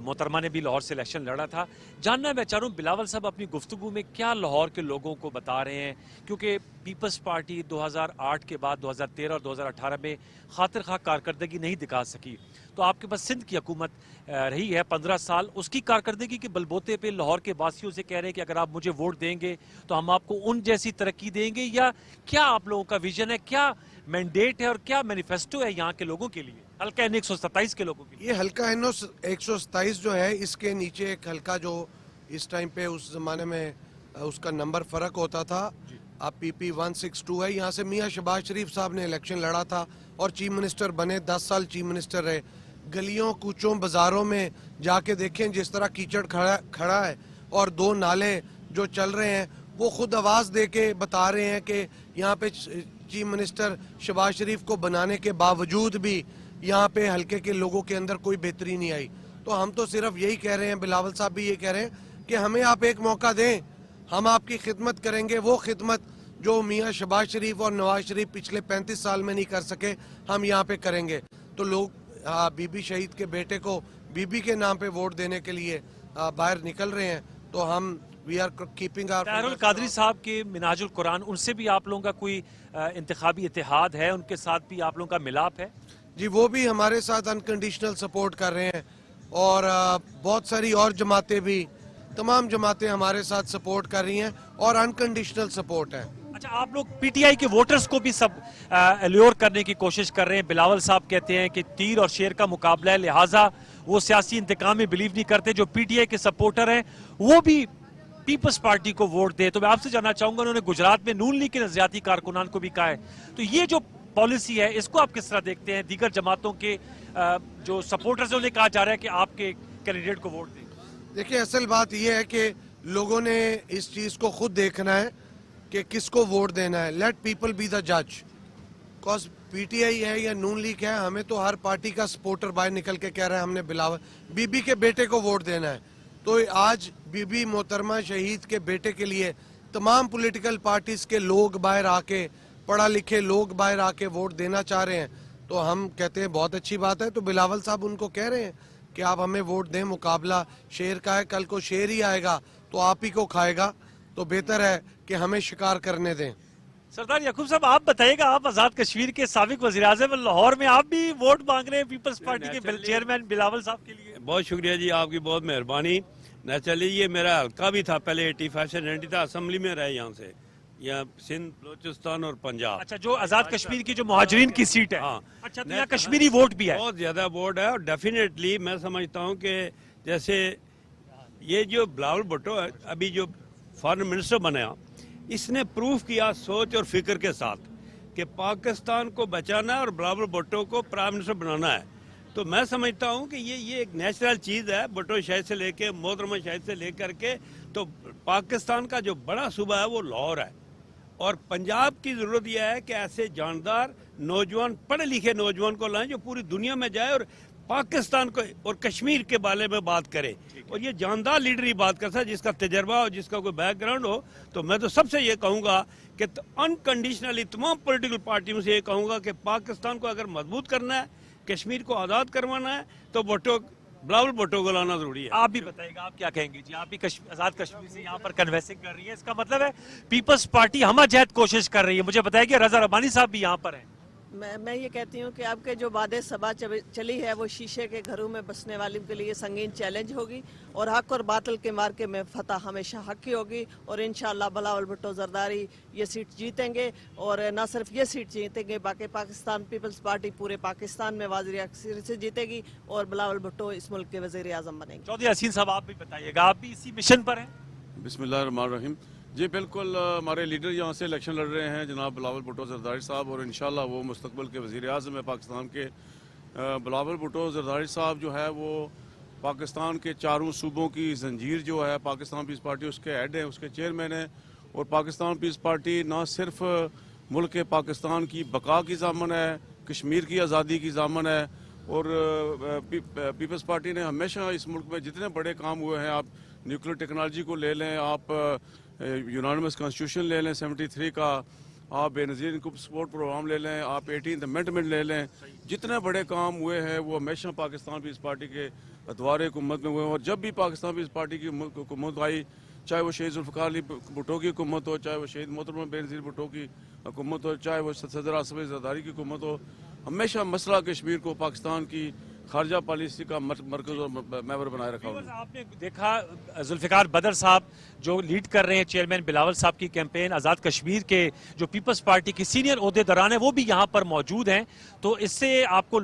मोहतरमा ने भी लाहौर से इलेक्शन लड़ा था। जानना मैं चाह रहा हूँ बिलावल साहब अपनी गुफ्तगू में क्या लाहौर के लोगों को बता रहे हैं, क्योंकि पीपल्स पार्टी 2008 के बाद 2013 और 2018 में खातिर खा कारकर्दगी नहीं दिखा सकी। तो आपके पास सिंध की हुकूमत रही है 15 साल, उसकी कारकर्दगी के बलबोते पे लाहौर के बासियों से कह रहे हैं कि अगर आप मुझे वोट देंगे तो हम आपको उन जैसी तरक्की देंगे, या क्या आप लोगों का विजन है, क्या मैंडेट है और क्या मैनिफेस्टो है यहाँ के लोगों के लिए, हल्का NA 127 के लोगों के लिए? ये हल्का NA 127 जो है, इसके नीचे एक हल्का जो इस टाइम पे उस जमाने में उसका नंबर फर्क होता था, अब PP 162 है। यहाँ से मियाँ शहबाज शरीफ साहब ने इलेक्शन लड़ा था और चीफ मिनिस्टर बने, 10 साल चीफ मिनिस्टर रहे। गलियों कूचों बाजारों में जाके देखें जिस तरह कीचड़ खड़ा है और 2 नाले जो चल रहे हैं, वो खुद आवाज़ दे के बता रहे हैं कि यहाँ पे चीफ मिनिस्टर शहबाज शरीफ को बनाने के बावजूद भी यहाँ पे हल्के के लोगों के अंदर कोई बेहतरी नहीं आई। تو ہم تو صرف یہی کہہ رہے ہیں, بلاول صاحب بھی یہ کہہ رہے ہیں کہ ہمیں آپ ایک موقع دیں, ہم آپ کی خدمت کریں گے, وہ خدمت جو میاں شہباز شریف اور نواز شریف پچھلے 35 سال میں نہیں کر سکے, ہم یہاں پہ کریں گے. تو لوگ بی بی شہید کے بیٹے کو بی بی کے نام پہ ووٹ دینے کے لیے باہر نکل رہے ہیں, تو ہم وی آر کیپنگ آور. طاہر القادری صاحب کے منہاج القرآن, ان سے بھی آپ لوگوں کا کوئی انتخابی اتحاد ہے, ان کے ساتھ بھی آپ لوگوں کا ملاپ ہے؟ جی, وہ بھی ہمارے ساتھ انکنڈیشنل سپورٹ کر رہے ہیں, اور بہت ساری اور جماعتیں بھی, تمام جماعتیں ہمارے ساتھ سپورٹ کر رہی ہیں, اور انکنڈیشنل سپورٹ ہے. اچھا, آپ لوگ پی ٹی آئی کے ووٹرز کو بھی سب الیور کرنے کی کوشش کر رہے ہیں. بلاول صاحب کہتے ہیں کہ تیر اور شیر کا مقابلہ ہے, لہٰذا وہ سیاسی انتقام میں بلیو نہیں کرتے. جو پی ٹی آئی کے سپورٹر ہیں وہ بھی پیپلز پارٹی کو ووٹ دے. تو میں آپ سے جاننا چاہوں گا, انہوں نے گجرات میں نون لیگ کے نظریاتی کارکنان کو بھی کہا ہے, تو یہ جو پالیسی ہے اس کو آپ کس طرح دیکھتے ہیں؟ دیگر جماعتوں کے جو سپورٹرز ہیں انہیں کہا جا رہا ہے کہ آپ کے کینڈیڈیٹ کو ووٹ دیں. دیکھیں, اصل بات یہ ہے کہ لوگوں نے اس چیز کو خود دیکھنا ہے کہ کس کو ووٹ دینا ہے. لیٹ پیپل بی دا جج. کاز پی ٹی آئی ہے یا نون لیگ ہے, ہمیں تو ہر پارٹی کا سپورٹر باہر نکل کے کہہ رہا ہے ہم نے بلاول بی بی کے بیٹے کو ووٹ دینا ہے. تو آج بی بی محترمہ شہید کے بیٹے کے لیے تمام پولیٹیکل پارٹیز کے لوگ باہر آ کے, پڑھا لکھے لوگ باہر آ کے ووٹ دینا چاہ رہے ہیں, تو ہم کہتے ہیں بہت اچھی بات ہے. تو بلاول صاحب ان کو کہہ رہے ہیں کہ آپ ہمیں ووٹ دیں, مقابلہ شیر کا ہے, کل کو شیر ہی آئے گا تو آپ ہی کو کھائے گا, تو بہتر ہے کہ ہمیں شکار کرنے دیں. سردار یعقوب صاحب, آپ بتائیے گا, آپ آزاد کشمیر کے سابق وزیر اعظم, لاہور میں آپ بھی ووٹ مانگ رہے ہیں پیپلز پارٹی کے چیئرمین بلاول صاحب کے لیے؟ بہت شکریہ جی, آپ کی بہت مہربانی. نیچرلی یہ میرا حلقہ بھی تھا, پہلے 85 سے 90 تھا, اسمبلی میں رہے یہاں سے, یا سندھ, بلوچستان اور پنجاب. اچھا, جو آزاد کشمیر کی جو مہاجرین کی سیٹ ہے. ہاں, اچھا, تو یہاں کشمیری ووٹ بھی ہے؟ بہت زیادہ ووٹ ہے, اور ڈیفینیٹلی میں سمجھتا ہوں کہ جیسے یہ جو بلاول بھٹو ہے ابھی جو فارن منسٹر بنیا, اس نے پروف کیا سوچ اور فکر کے ساتھ کہ پاکستان کو بچانا ہے اور بلاول بھٹو کو پرائم منسٹر بنانا ہے. تو میں سمجھتا ہوں کہ یہ ایک نیچرل چیز ہے, بھٹو شاہد سے لے کے, محترمہ شاہد سے لے کر کے. تو پاکستان کا جو بڑا صوبہ ہے وہ لاہور ہے, اور پنجاب کی ضرورت یہ ہے کہ ایسے جاندار نوجوان, پڑھے لکھے نوجوان کو لائیں جو پوری دنیا میں جائے اور پاکستان کو اور کشمیر کے بارے میں بات کرے, اور یہ جاندار لیڈر ہی بات کرتا ہے جس کا تجربہ ہو, جس کا کوئی بیک گراؤنڈ ہو. تو میں تو سب سے یہ کہوں گا کہ انکنڈیشنلی تمام پولیٹیکل پارٹیوں سے یہ کہوں گا کہ پاکستان کو اگر مضبوط کرنا ہے, کشمیر کو آزاد کروانا ہے, تو بلاول بھٹو کو لانا ضروری ہے. آپ بھی بتائیے گا, آپ کیا کہیں گے؟ جی, آپ بھی آزاد کشمیر سے یہاں پر کنوینسنگ کر رہی ہے, اس کا مطلب ہے پیپلز پارٹی ہمہ جہت کوشش کر رہی ہے. مجھے بتائیے کہ رضا ربانی صاحب بھی یہاں پر ہیں. میں یہ کہتی ہوں کہ اب کے جو وعدے سبا چلی ہے وہ شیشے کے گھروں میں بسنے والوں کے لیے سنگین چیلنج ہوگی, اور حق اور باطل کے مارکے میں فتح ہمیشہ حق کی ہوگی, اور انشاءاللہ بلاول بھٹو زرداری یہ سیٹ جیتیں گے, اور نہ صرف یہ سیٹ جیتیں گے, باقی پاکستان پیپلز پارٹی پورے پاکستان میں واضح اکثریت سے جیتے گی, اور بلاول بھٹو اس ملک کے وزیر اعظم بنیں گے. چودھری حسین صاحب, آپ بھی بتائیے گا, آپ بھی اسی مشن پر ہیں؟ بسم اللہ الرحمن الرحیم. جی بالکل, ہمارے لیڈر یہاں سے الیکشن لڑ رہے ہیں جناب بلاول بھٹو زرداری صاحب, اور انشاءاللہ وہ مستقبل کے وزیر اعظم ہے پاکستان کے. بلاول بھٹو زرداری صاحب جو ہے وہ پاکستان کے چاروں صوبوں کی زنجیر جو ہے پاکستان پیس پارٹی, اس کے ہیڈ ہیں, اس کے چیئرمین ہیں. اور پاکستان پیس پارٹی نہ صرف ملک پاکستان کی بقا کی ضامن ہے, کشمیر کی آزادی کی ضامن ہے, اور پیپلز پارٹی نے ہمیشہ اس ملک میں جتنے بڑے کام ہوئے ہیں, آپ نیوکلیر ٹیکنالوجی کو لے لیں, آپ یونانیمس کانسٹیٹیوشن لے لیں 73 کا, آپ بے نظیر انکم سپورٹ پروگرام لے لیں, آپ 18th امینڈمنٹ لے لیں, جتنے بڑے کام ہوئے ہیں وہ ہمیشہ پاکستان پیس پارٹی کے ادوار حکومت میں ہوئے ہیں. اور جب بھی پاکستان پیس پارٹی کی حکومت آئی, چاہے وہ شہید ذوالفقار علی بھٹو کی حکومت ہو, چاہے وہ شہید محترمہ بے نظیر بھٹو کی حکومت ہو, چاہے وہ صدر آصف زرداری کی حکومت ہو, ہمیشہ مسئلہ کشمیر کو پاکستان کی خارجہ پالیسی کا مرکز اور محور بنائے رکھا ہوا. آپ نے دیکھا ذوالفقار بدر صاحب جو لیڈ کر رہے ہیں چیئرمین بلاول صاحب کی کیمپین, آزاد کشمیر کے جو پیپلز پارٹی کی سینئر عہدیداران ہیں وہ بھی یہاں پر موجود ہیں. تو اس سے آپ کو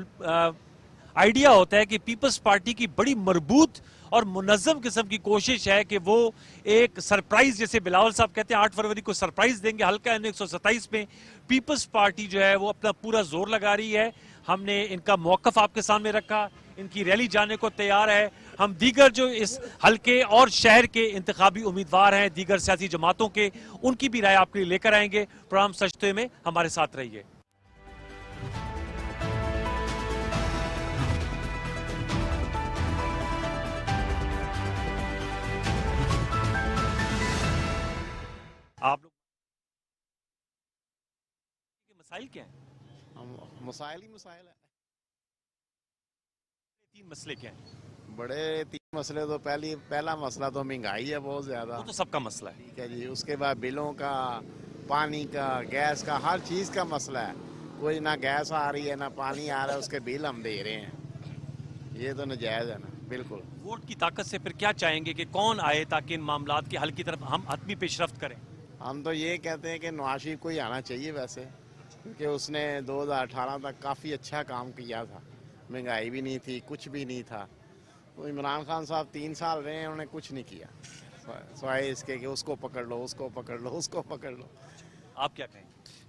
آئیڈیا ہوتا ہے کہ پیپلز پارٹی کی بڑی مربوط اور منظم قسم کی کوشش ہے کہ وہ ایک سرپرائز, جیسے بلاول صاحب کہتے ہیں 8 فروری کو سرپرائز دیں گے. حلقہ 127 میں پیپلز پارٹی جو ہے وہ اپنا پورا زور لگا رہی ہے. ہم نے ان کا موقف آپ کے سامنے رکھا, ان کی ریلی جانے کو تیار ہے. ہم دیگر جو اس حلقے اور شہر کے انتخابی امیدوار ہیں دیگر سیاسی جماعتوں کے, ان کی بھی رائے آپ کے لیے لے کر آئیں گے. پروگرام سچتے میں ہمارے ساتھ رہیے. आप लोग के मसाइल क्या हैं? मसाइल ही मसाइल है। 3 मसले क्या हैं? बड़े 3 मसले तो पहला मसला तो महंगाई है बहुत ज़्यादा, वो तो सबका मसला है। ठीक है जी। उसके बाद बिलों का, पानी का, गैस का, हर चीज़ का मसला है। कोई ना गैस आ रही है ना पानी आ रहा है, उसके बिल हम दे रहे हैं, ये तो नाजायज़ है ना, बिल्कुल। वोट की ताकत से फिर क्या चाहेंगे कि कौन आए ताकि इन मामलात के हल की तरफ हम आदमी पेशरफ्त करें? हम तो ये कहते हैं कि नवाज शरीफ को ही आना चाहिए वैसे, क्योंकि उसने 2018 तक काफ़ी अच्छा काम किया था, महंगाई भी नहीं थी, कुछ भी नहीं था। तो इमरान खान साहब 3 साल रहे हैं, उन्होंने कुछ नहीं किया सवाए इसके कि उसको पकड़ लो, उसको पकड़ लो, उसको पकड़ लो। आप क्या कहें?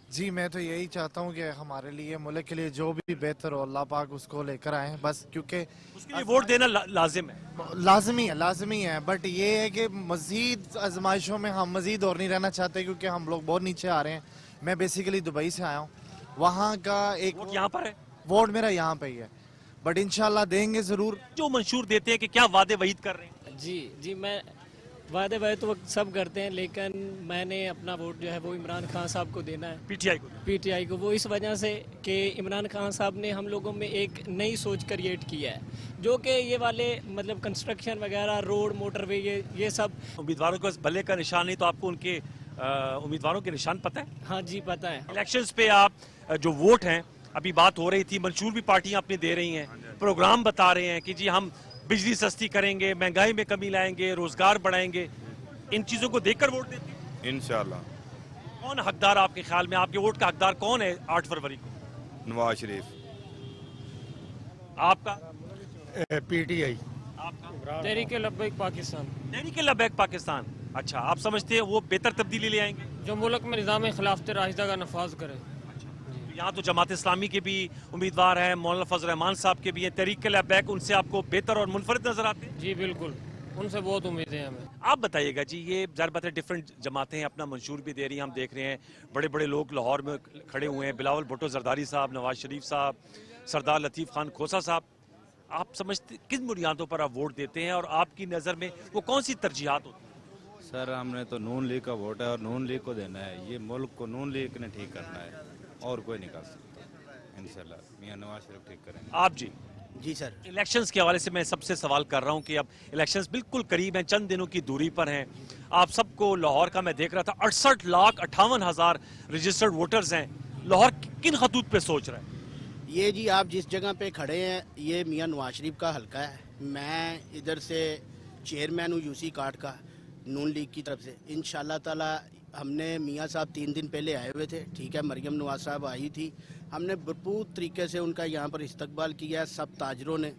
जी मैं तो यही चाहता हूँ कि हमारे लिए, मुल्क के लिए जो भी बेहतर हो अल्लाह पाक उसको लेकर आए बस, क्योंकि उसके लिए वोट देना लाजिम है, लाजमी है। बट ये है कि मज़ीद आजमाइशों में हम मज़ीद और नहीं रहना चाहते, क्योंकि हम लोग बहुत नीचे आ रहे हैं। मैं बेसिकली दुबई से आया हूँ, वहाँ का एक वोट यहाँ पर है, वोट मेरा यहाँ पे ही है, बट इंशाल्लाह देंगे ज़रूर। जो मंशूर देते हैं कि क्या वादे वहीद कर रहे हैं? जी मैं वादे तो सब करते हैं, लेकिन मैंने अपना वोट जो है वो इमरान खान साहब को देना है, पीटीआई को। वो इस वजह से कि इमरान खान साहब ने हम लोगों में एक नई सोच क्रिएट किया है, जो कि ये वाले मतलब कंस्ट्रक्शन वगैरह, रोड, मोटरवे, ये सब। उम्मीदवारों के पास भले का निशान नहीं, तो आपको उनके उम्मीदवारों के निशान पता है? हाँ जी पता है। इलेक्शंस पे आप जो वोट हैं, अभी बात हो रही थी, मंशूर भी पार्टियां अपने दे रही हैं, प्रोग्राम बता रहे हैं कि जी हम बिजली सस्ती करेंगे, महंगाई में कमी लाएंगे, रोजगार बढ़ाएंगे। इन चीजों को देखकर वोट देते हैं इंशाल्लाह। कौन हकदार आपके ख्याल में, आपके वोट का हकदार कौन है 8 फरवरी को? नवाज शरीफ। आपका? पीटीआई। आपका? तहरीक-ए-लब्बैक पाकिस्तान। तहरीक-ए-लब्बैक पाकिस्तान। अच्छा, आप समझते हैं वो बेहतर तब्दीली ले आएंगे जो मुल्क में निज़ाम खिलाफत राशिदा का नफाज करे? यहाँ तो जमात इस्लामी के भी उम्मीदवार हैं, मौलाना फजल रहमान साहब के भी हैं, तहरीक-ए-लब्बैक, उनसे आपको बेहतर और मुनफरिद नजर आते हैं? जी बिल्कुल, उनसे बहुत उम्मीदें हैं हमें। आप बताइएगा जी, ये ज़ाहिर बात है डिफरेंट जमातें हैं, अपना मंशूर भी दे रही हैं, हम देख रहे हैं बड़े बड़े लोग लाहौर में खड़े हुए हैं, बिलावल भुट्टो जरदारी साहब, नवाज शरीफ साहब, सरदार लतीफ़ खान खोसा साहब। आप समझते किन बुनियादों पर आप वोट देते हैं और आपकी नज़र में वो कौन सी तरजीहात होती है? सर हमने तो नून लीग का वोट है और नून लीग को देना है, ये मुल्क को नून लीग ने ठीक करना है और कोई नहीं कर सकता। इंशाल्लाह मियां नवाज शरीफ ठीक करेंगे। आप जी? जी सर, इलेक्शंस के हवाले से मैं सबसे सवाल कर रहा हूं कि अब इलेक्शंस बिल्कुल करीब हैं, चंद दिनों की दूरी पर हैं। आप सबको लाहौर का मैं देख रहा था 68,58,000 रजिस्टर्ड वोटर्स हैं। लाहौर किन खतूत पे सोच रहा है? ये जी आप जिस जगह पे खड़े हैं, ये मियां नवाज शरीफ का हलका है। मैं इधर से चेयरमैन हूँ यूसी कार्ड का, नून लीग की तरफ से। इंशाल्लाह ताला हमने मियां साहब 3 दिन पहले आए हुए थे, ठीक है, मरियम नवाज साहब आई थी, हमने भरपूर तरीके से उनका यहाँ पर इस्तकबाल किया, सब ताजरों ने,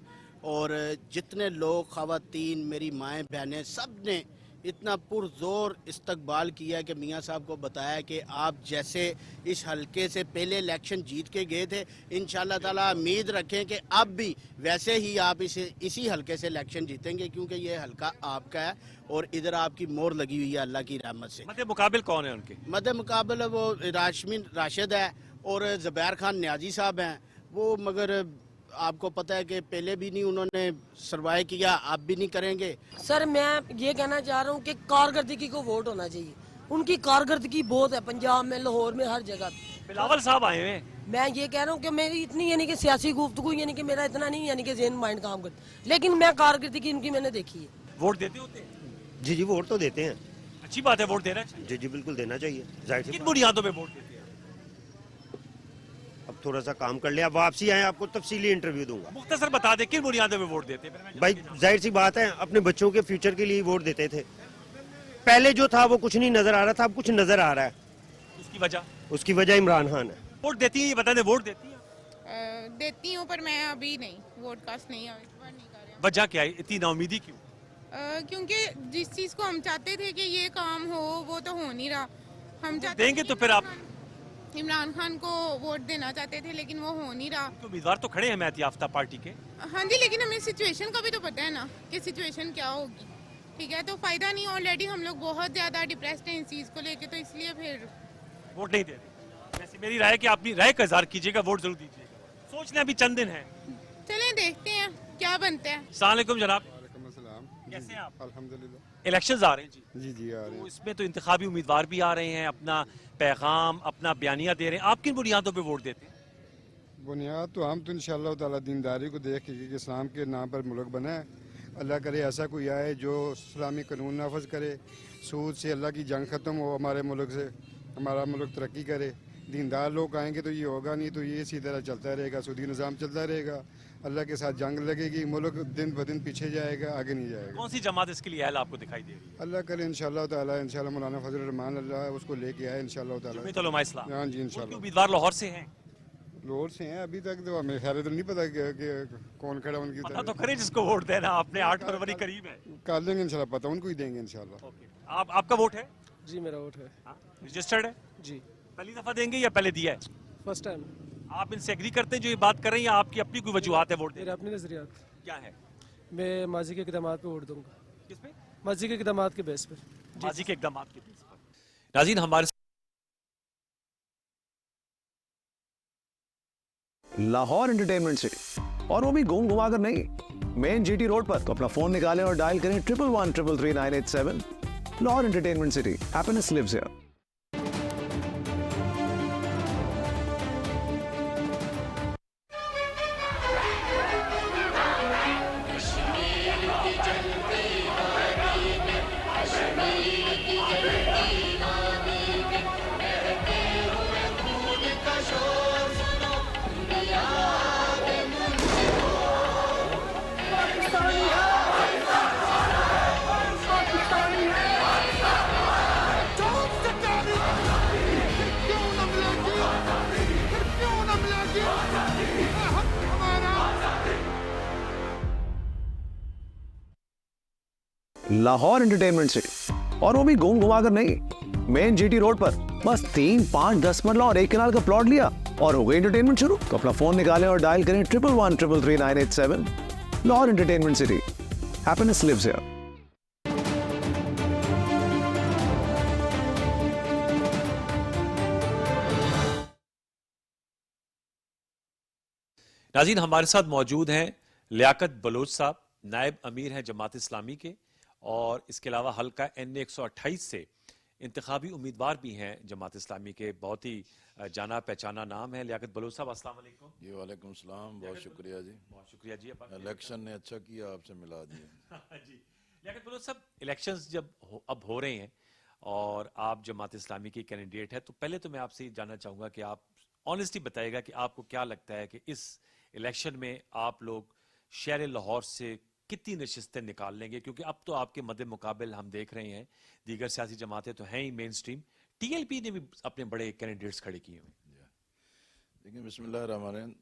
और जितने लोग, ख़वातीन, मेरी माएँ बहनें, सब ने इतना पुरजोर इस्तकबाल किया कि मियां साहब को बताया कि आप जैसे इस हलके से पहले इलेक्शन जीत के गए थे, इंशाल्लाह ताला उम्मीद रखें कि अब भी वैसे ही आप इसी हलके से इलेक्शन जीतेंगे, क्योंकि ये हलका आपका है और इधर आपकी मोहर लगी हुई है अल्लाह की रहमत से। मद्दे मुकाबिल कौन है उनके? मद्दे मुकाबिल वो राशमिन राशिद है और ज़ुबैर खान न्याजी साहब हैं। वो मगर आपको पता है कि पहले भी नहीं उन्होंने सर्वाइव किया, आप भी नहीं करेंगे। सर मैं ये कहना चाह रहा हूँ कि कारकर्दगी को वोट होना चाहिए, उनकी कारकर्दगी बहुत है पंजाब में, लाहौर में, हर जगह। बिलावल साहब आए हुए, मैं ये कह रहा हूँ कि मेरी इतनी यानी कि सियासी गुफ्तगू यानी कि मेरा इतना नहीं यानी कि ज़हन माइंड काम करता, लेकिन मैं कारकर्दगी इनकी मैंने देखी है। वोट देते होते हैं? जी वोट तो देते हैं। अच्छी बात है, वोट देना चाहिए। जी बिल्कुल देना चाहिए। जाहिर सी किन बुनियादों पे वोट देते हैं? अब थोड़ा सा काम कर लिया, वापसी आए आपको तफसीली इंटरव्यू दूंगा। मुख्तसर बता दे किन बुनियादों पे वोट देते हैं? भाई जाहिर सी बात है, अपने बच्चों के फ्यूचर के लिए वोट देते थे। पहले जो था वो कुछ नहीं नजर आ रहा था, अब कुछ नजर आ रहा है। उसकी वजह? उसकी वजह इमरान खान है। वोट देती है, ये बता दे, वोट देती है? देती हूँ, पर मैं अभी नहीं, वोट कास्ट नहीं कर रहे। वजह क्या है, इतनी नाउमीदी क्यों? क्योंकि जिस चीज को हम चाहते थे कि ये काम हो, वो तो हो नहीं रहा। हम देंगे तो फिर आप इमरान खान को वोट देना चाहते थे, लेकिन वो हो नहीं रहा। उम्मीदवार तो खड़े हैं मैत याफ्ता पार्टी के। हाँ जी, लेकिन हमें सिचुएशन का भी तो पता है ना कि सिचुएशन क्या होगी, ठीक है, तो फायदा नहीं। ऑलरेडी हम लोग बहुत ज्यादा डिप्रेस्ड हैं इस चीज को लेके, तो इसलिए फिर वोट नहीं दे रहे। वैसे मेरी राय है कि आप अपनी राय का इज़हार कीजिएगा, वोट जरूर दीजिएगा। सोच लें, अभी चंद दिन है, चलें देखते हैं क्या बनता है। अस्सलाम वालेकुम जनाब। कैसे हैं आप? अल्हम्दुलिल्लाह। इलेक्शंस आ रहे हैं जी जी आ रहे तो हैं। इसमें तो इंतखाबी उम्मीदवार भी आ रहे हैं, अपना पैगाम अपना बयानिया दे रहे हैं, आप किन बुनियादों पे वोट देते हैं? बुनियाद तो हम तो इंशाल्लाह ताला दीनदारी को देख के कि इस्लाम के नाम पर मुल्क बना है। अल्लाह करे ऐसा कोई आए जो इस्लामी कानून नाफज करे, सूद से अल्लाह की जंग ख़त्म हो हमारे मुल्क से, हमारा मुल्क तरक्की करे। दीनदार लोग आएंगे तो ये होगा, नहीं तो ये इसी तरह चलता रहेगा, सूदी निज़ाम चलता रहेगा, अल्लाह के साथ जंग लगेगी, मुल्क दिन ब दिन पीछे जाएगा, आगे नहीं जाएगा। कौन सी जमात इसके लिए अहल आपको दिखाई दे रही है? अल्लाह करे इंशाल्लाह ताला, इंशाल्लाह मौलाना फजल रहमान अल्लाह उसको लेके आए इंशाल्लाह ताला। जमीयत उलमा इस्लाम। हाँ जी उनके इंशाल्लाह। उम्मीदवार लाहौर से हैं? लाहौर से हैं अभी तक तो हमें खैर तो नहीं पता कि कौन खड़ा उनकी पता तो करें जिसको वोट देना, आपने 8 फरवरी करीब है। कर देंगे इंशाल्लाह, पता उनको ही देंगे इंशाल्लाह। आपका वोट है? जी मेरा वोट है। रजिस्टर्ड है? जी पहली दफा देंगे या पहले दिया है? First time. आप इनसे एग्री करते हैं जो ये बात कर रहे हैं, या आपकी अपनी कोई वजूहत है वोट देने? मेरे अपने नजरियात। क्या है? मैं माजी के इक़दामात पे वोट दूंगा। किस पे? माजी के इक़दामात के बेस पर। माजी के इक़दाम के बेस पर। नाज़रीन हमारे लाहौर एंटरटेनमेंट सिटी, और वो भी घूम घुमा कर नहीं, मेन जीटी रोड पर। तो अपना फोन निकालें और डायल करें 11133987। Lahore entertainment city, happiness lives here. Lahore entertainment city, और वो भी घूम घुमा कर नहीं, मेन जीटी रोड पर। बस 3, 5, 10 मरला और 1 कनाल का प्लॉट लिया और हो गई एंटरटेनमेंट शुरू। तो अपना फोन निकालें और डायल करें 11133987। Lahore entertainment city, happiness lives here. नाज़रीन हमारे साथ मौजूद हैं लियाकत बलोच साहब, नायब अमीर हैं जमात इस्लामी के, और इसके अलावा हल्का NA 128 से इंतखाबी उम्मीदवार भी हैं जमात इस्लामी के। बहुत ही जाना पहचाना नाम है। लियाकत बलोच साहब अस्सलाम वालेकुम। जी वालेकुम सलाम, बहुत शुक्रिया जी। बहुत शुक्रिया जी। इलेक्शन ने अच्छा किया, आपसे मिला दिया। जी लियाकत बलोच साहब, इलेक्शंस जब अब हो रहे हैं और आप जमात इस्लामी की कैंडिडेट है, तो पहले तो मैं आपसे ये जानना चाहूँगा कि आप ऑनेस्टली बताइएगा कि आपको क्या लगता है कि इस इलेक्शन में आप लोग शहर लाहौर से कितनी नशिस्तें निकाल लेंगे? क्योंकि अब तो आपके मद्दे मुकाबिल हम देख रहे हैं दीगर सियासी जमातें तो हैं ही मेन स्ट्रीम, TLP ने भी अपने बड़े कैंडिडेट्स खड़े किए हुए। देखिए बिस्मिल्लाहिर्रहमानिर्रहीम,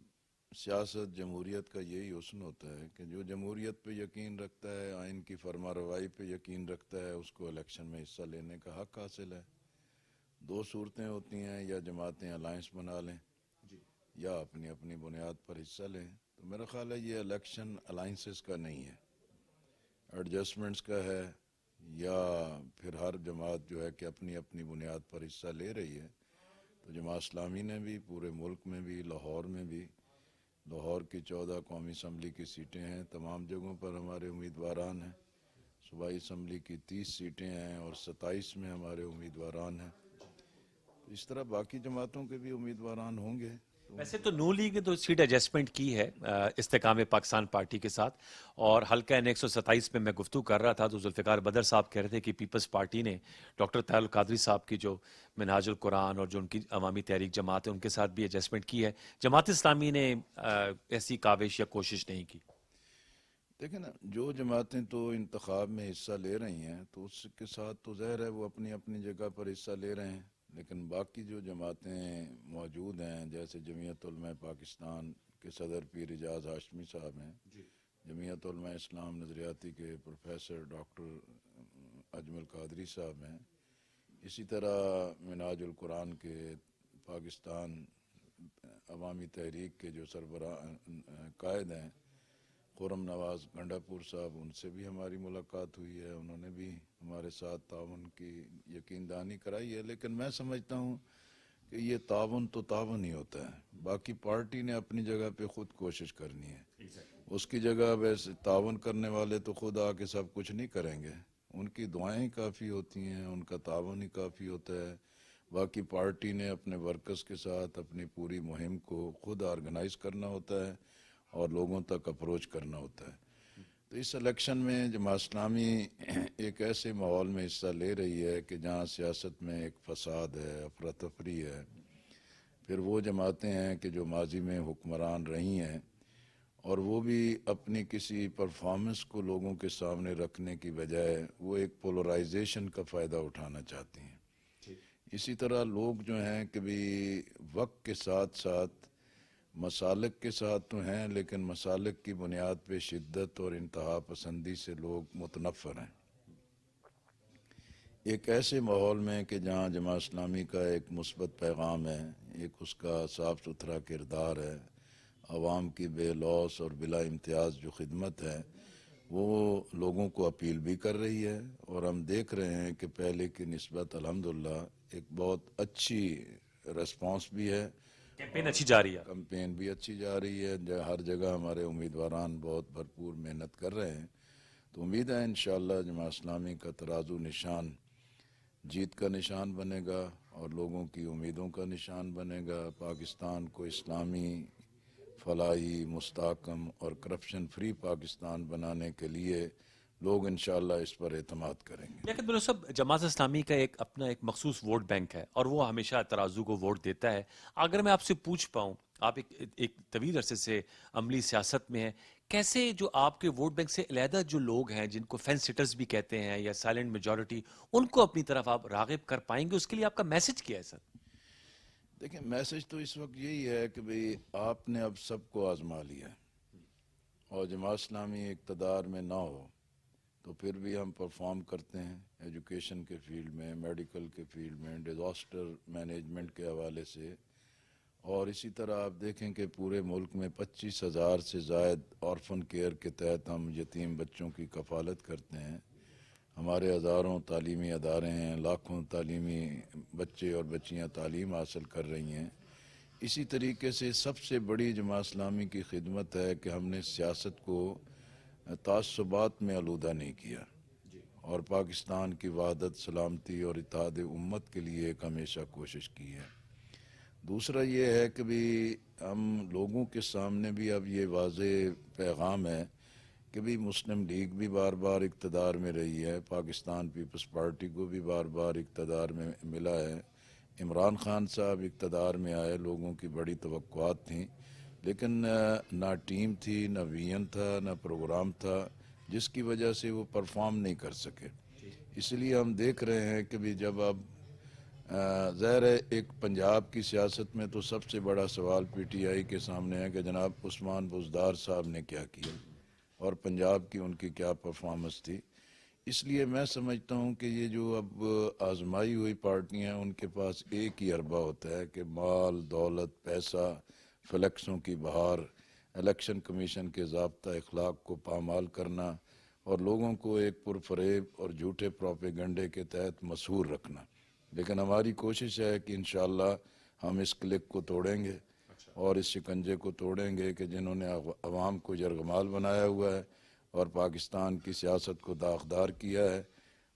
सियासत जमहूरियत का यही हुस्न होता है कि जो जमहूरियत पे यकीन रखता है, आइन की फरमा रवाई पे यकीन रखता है, उसको इलेक्शन में हिस्सा लेने का हक हासिल है। 2 सूरतें होती हैं, या जमातें अलायंस बना लें या अपनी अपनी बुनियाद पर हिस्सा लें। तो मेरा ख्याल है ये इलेक्शन अलाइंसेस का नहीं है, एडजस्टमेंट्स का है, या फिर हर जमात जो है कि अपनी अपनी बुनियाद पर हिस्सा ले रही है। तो जमात इस्लामी ने भी पूरे मुल्क में भी, लाहौर में भी, लाहौर की 14 कौमी असम्बली की सीटें हैं, तमाम जगहों पर हमारे उम्मीदवारान हैं। सूबाई असम्बली की 30 सीटें हैं और 27 में हमारे उम्मीदवारान हैं। तो इस तरह बाकी जमातों के भी उम्मीदवारान होंगे। वैसे तो नू लीग ने तो सीट एडजस्टमेंट की है इस्तेकाम पाकिस्तान पार्टी के साथ, और हल्का NA 127 में मैं गुफ्तगू कर रहा था तो जुल्फ़िकार बदर साहब कह रहे थे कि पीपल्स पार्टी ने डॉक्टर तारुल कादरी साहब की जो मिनहाजुल कुरान और जो उनकी अवामी तहरीक जमात है उनके साथ भी एडजस्टमेंट की है। जमात इस्लामी ने ऐसी काविश या कोशिश नहीं की। देखें ना, जो जमातें तो इंतखाब में हिस्सा ले रही हैं तो उसके साथ तो ज़ाहिर है वो अपनी अपनी जगह पर हिस्सा ले रहे हैं, लेकिन बाकी जो जमातें मौजूद हैं, जैसे जमीयत उलमा पाकिस्तान के सदर पीर इजाज़ हाशमी साहब हैं, जमीयत उलमा इस्लाम नज़रियाती के प्रोफेसर डॉक्टर अजमल कादरी साहब हैं, इसी तरह मिनाजुल कुरान के पाकिस्तान अवामी तहरीक के जो सरबराह कायद हैं खुरम नवाज गंडापुर साहब, उनसे भी हमारी मुलाकात हुई है। उन्होंने भी हमारे साथ ताउन की यकीनदानी कराई है। लेकिन मैं समझता हूँ कि ये ताउन तो ताउन ही होता है, बाकी पार्टी ने अपनी जगह पे खुद कोशिश करनी है। उसकी जगह वैसे ताउन करने वाले तो खुद आके सब कुछ नहीं करेंगे, उनकी दुआएं काफ़ी होती हैं, उनका तावन ही काफ़ी होता है। बाकी पार्टी ने अपने वर्कर्स के साथ अपनी पूरी मुहिम को खुद ऑर्गेनाइज करना होता है और लोगों तक अप्रोच करना होता है। तो इस इलेक्शन में जमात इस्लामी एक ऐसे माहौल में हिस्सा ले रही है कि जहाँ सियासत में एक फसाद है, अफरा तफरी है। फिर वो जमातें हैं कि जो माजी में हुक्मरान रही हैं और वो भी अपनी किसी परफॉर्मेंस को लोगों के सामने रखने की बजाय वो एक पोलराइजेशन का फ़ायदा उठाना चाहती हैं। इसी तरह लोग जो हैं कि भी वक्त के साथ साथ मसालिक के साथ तो हैं, लेकिन मसालिक की बुनियाद पे शिद्दत और इंतहा पसंदी से लोग मुतनफ़र हैं। एक ऐसे माहौल में कि जहाँ जमात इस्लामी का एक मुस्बत पैगाम है, एक उसका साफ़ सुथरा किरदार है, आवाम की बेलौस और बिला इम्तियाज़ जो खिदमत है वो लोगों को अपील भी कर रही है। और हम देख रहे हैं कि पहले की निस्बत अल्हम्दुलिल्लाह एक बहुत अच्छी रिस्पांस भी है, कैंपेन अच्छी जा रही है, कैंपेन भी अच्छी जा रही है। हर जगह हमारे उम्मीदवारान बहुत भरपूर मेहनत कर रहे हैं। तो उम्मीद है इंशाअल्लाह जमात इस्लामी का तराजू निशान जीत का निशान बनेगा और लोगों की उम्मीदों का निशान बनेगा। पाकिस्तान को इस्लामी, फलाही, मुस्तहकम और करप्शन फ्री पाकिस्तान बनाने के लिए लोग इंशाअल्लाह इस पर एतमाद करेंगे। लेकिन बिल्कुल सब जमात इस्लामी का एक अपना एक मखसूस वोट बैंक है और वो हमेशा तराजू को वोट देता है। अगर मैं आपसे पूछ पाऊँ, आप एक तवील अरसे से अमली सियासत में हैं, कैसे जो आपके वोट बैंक से अलहदा जो लोग हैं जिनको फेंस सिटर्स भी कहते हैं या साइलेंट मेजॉरिटी, उनको अपनी तरफ आप राग़िब कर पाएंगे? उसके लिए आपका मैसेज क्या है सर? देखिए, मैसेज तो इस वक्त यही है कि भाई आपने अब सबको आजमा लिया है और जमात इस्लामी इक़्तिदार में ना हो तो फिर भी हम परफॉर्म करते हैं एजुकेशन के फील्ड में, मेडिकल के फील्ड में, डिज़ास्टर मैनेजमेंट के हवाले से। और इसी तरह आप देखें कि पूरे मुल्क में 25,000 से ज़ायद ऑर्फन केयर के तहत हम यतीम बच्चों की कफ़ालत करते हैं। हमारे हज़ारों तालीमी अदारे हैं, लाखों तालीमी बच्चे और बच्चियां तालीम हासिल कर रही हैं। इसी तरीके से सबसे बड़ी जमात इस्लामी की खिदमत है कि हमने सियासत को तासुबात में आलूदा नहीं किया और पाकिस्तान की वहदत, सलामती और इत्तेहाद उम्मत के लिए एक हमेशा कोशिश की है। दूसरा ये है कि भी हम लोगों के सामने भी अब ये वाज़े पैगाम है कि भी मुस्लिम लीग भी बार बार इक़्तिदार में रही है, पाकिस्तान पीपल्स पार्टी को भी बार बार इक़्तिदार में मिला है, इमरान खान साहब इक़्तिदार में आए, लोगों की बड़ी तवक्कुआत थी, लेकिन ना टीम थी, ना विजन था, ना प्रोग्राम था, जिसकी वजह से वो परफॉर्म नहीं कर सके। इसलिए हम देख रहे हैं कि भी जब अब ज़ाहिर है एक पंजाब की सियासत में तो सबसे बड़ा सवाल पीटीआई के सामने है कि जनाब उस्मान बुज़दार साहब ने क्या किया और पंजाब की उनकी क्या परफॉर्मेंस थी। इसलिए मैं समझता हूँ कि ये जो अब आजमाई हुई पार्टियाँ हैं उनके पास एक ही अरबा होता है कि माल, दौलत, पैसा, फ्लैक्सों की बहार, इलेक्शन कमीशन के ज़ाब्ता इखलाक को पामाल करना और लोगों को एक पुरफरेब और झूठे प्रोपेगंडे के तहत मशहूर रखना। लेकिन हमारी कोशिश है कि इंशाअल्लाह हम इस क्लिक को तोड़ेंगे और इस शिकंजे को तोड़ेंगे कि जिन्होंने अवाम को यरगमाल बनाया हुआ है और पाकिस्तान की सियासत को दागदार किया है।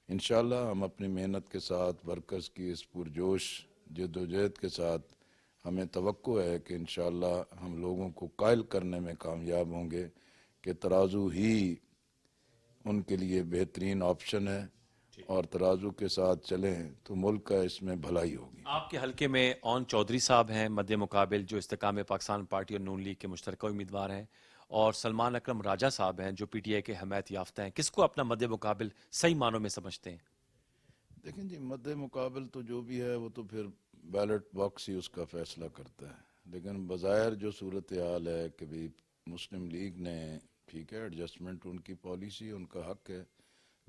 इंशाअल्लाह हम अपनी मेहनत के साथ, वर्कर्स की इस पुरजोश जद्दोजहद के साथ हमें तवक्को है कि इंशाअल्लाह हम लोगों को कायल करने में कामयाब होंगे कि तराजू ही उनके लिए बेहतरीन ऑप्शन है और तराजू के साथ चलें तो मुल्क का इसमें भलाई होगी। आपके हलके में ओन चौधरी साहब हैं मद्दे मुकाबिल जो इस्तेकाम पाकिस्तान पार्टी और नून लीग के मुश्तरका उम्मीदवार हैं, और सलमान अकरम राजा साहब हैं जो पीटीआई के हमायत याफ्ता हैं। किसको अपना मद्दे मुकाबिल सही मानों में समझते हैं? देखें जी, मद्दे मुकाबिल तो जो भी है वो तो फिर बैलेट बॉक्स ही उसका फैसला करता है, लेकिन बज़ाहिर जो सूरत हाल है कि भी मुस्लिम लीग ने, ठीक है, एडजस्टमेंट उनकी पॉलिसी, उनका हक है,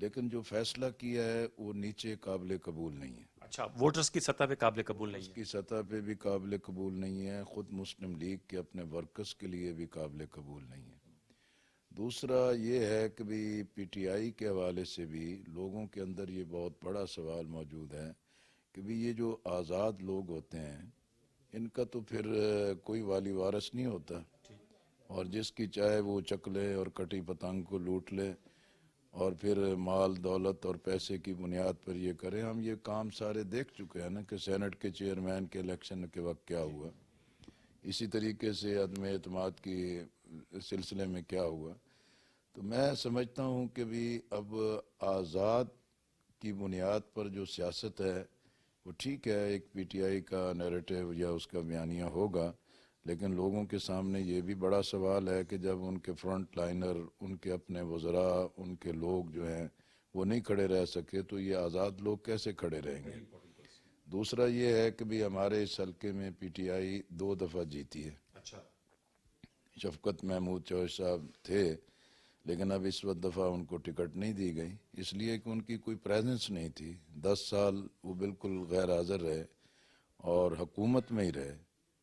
लेकिन जो फैसला किया है वो नीचे काबिल कबूल नहीं है। अच्छा, वोटर्स की सतह पे काबिल कबूल नहीं है? की सतह पे भी काबिल कबूल नहीं है, ख़ुद मुस्लिम लीग के अपने वर्कर्स के लिए भी काबिल कबूल नहीं है। दूसरा ये है कि भी पीटीआई के हवाले से भी लोगों के अंदर ये बहुत बड़ा सवाल मौजूद है कि भी ये जो आज़ाद लोग होते हैं इनका तो फिर कोई वाली वारस नहीं होता और जिसकी चाहे वो चकले और कटी पतंग को लूट ले और फिर माल दौलत और पैसे की बुनियाद पर ये करें। हम ये काम सारे देख चुके हैं ना कि सेनेट के चेयरमैन के इलेक्शन के वक्त क्या हुआ, इसी तरीके से अदम एतमाद की सिलसिले में क्या हुआ। तो मैं समझता हूँ कि भी अब आज़ाद की बुनियाद पर जो सियासत है वो ठीक है, एक पीटीआई का नैरेटिव या उसका बयानिया होगा, लेकिन लोगों के सामने ये भी बड़ा सवाल है कि जब उनके फ्रंट लाइनर, उनके अपने वज़रा, उनके लोग जो हैं वो नहीं खड़े रह सके तो ये आज़ाद लोग कैसे खड़े रहेंगे। दूसरा ये है कि भी हमारे इस हल्के में पीटीआई 2 दफ़ा जीती है। शफकत महमूद चौधरी साहब थे, लेकिन अब इस दफ़ा उनको टिकट नहीं दी गई, इसलिए कि उनकी कोई प्रेजेंस नहीं थी। 10 साल वो बिल्कुल गैर हाज़िर रहे और हुकूमत में ही रहे,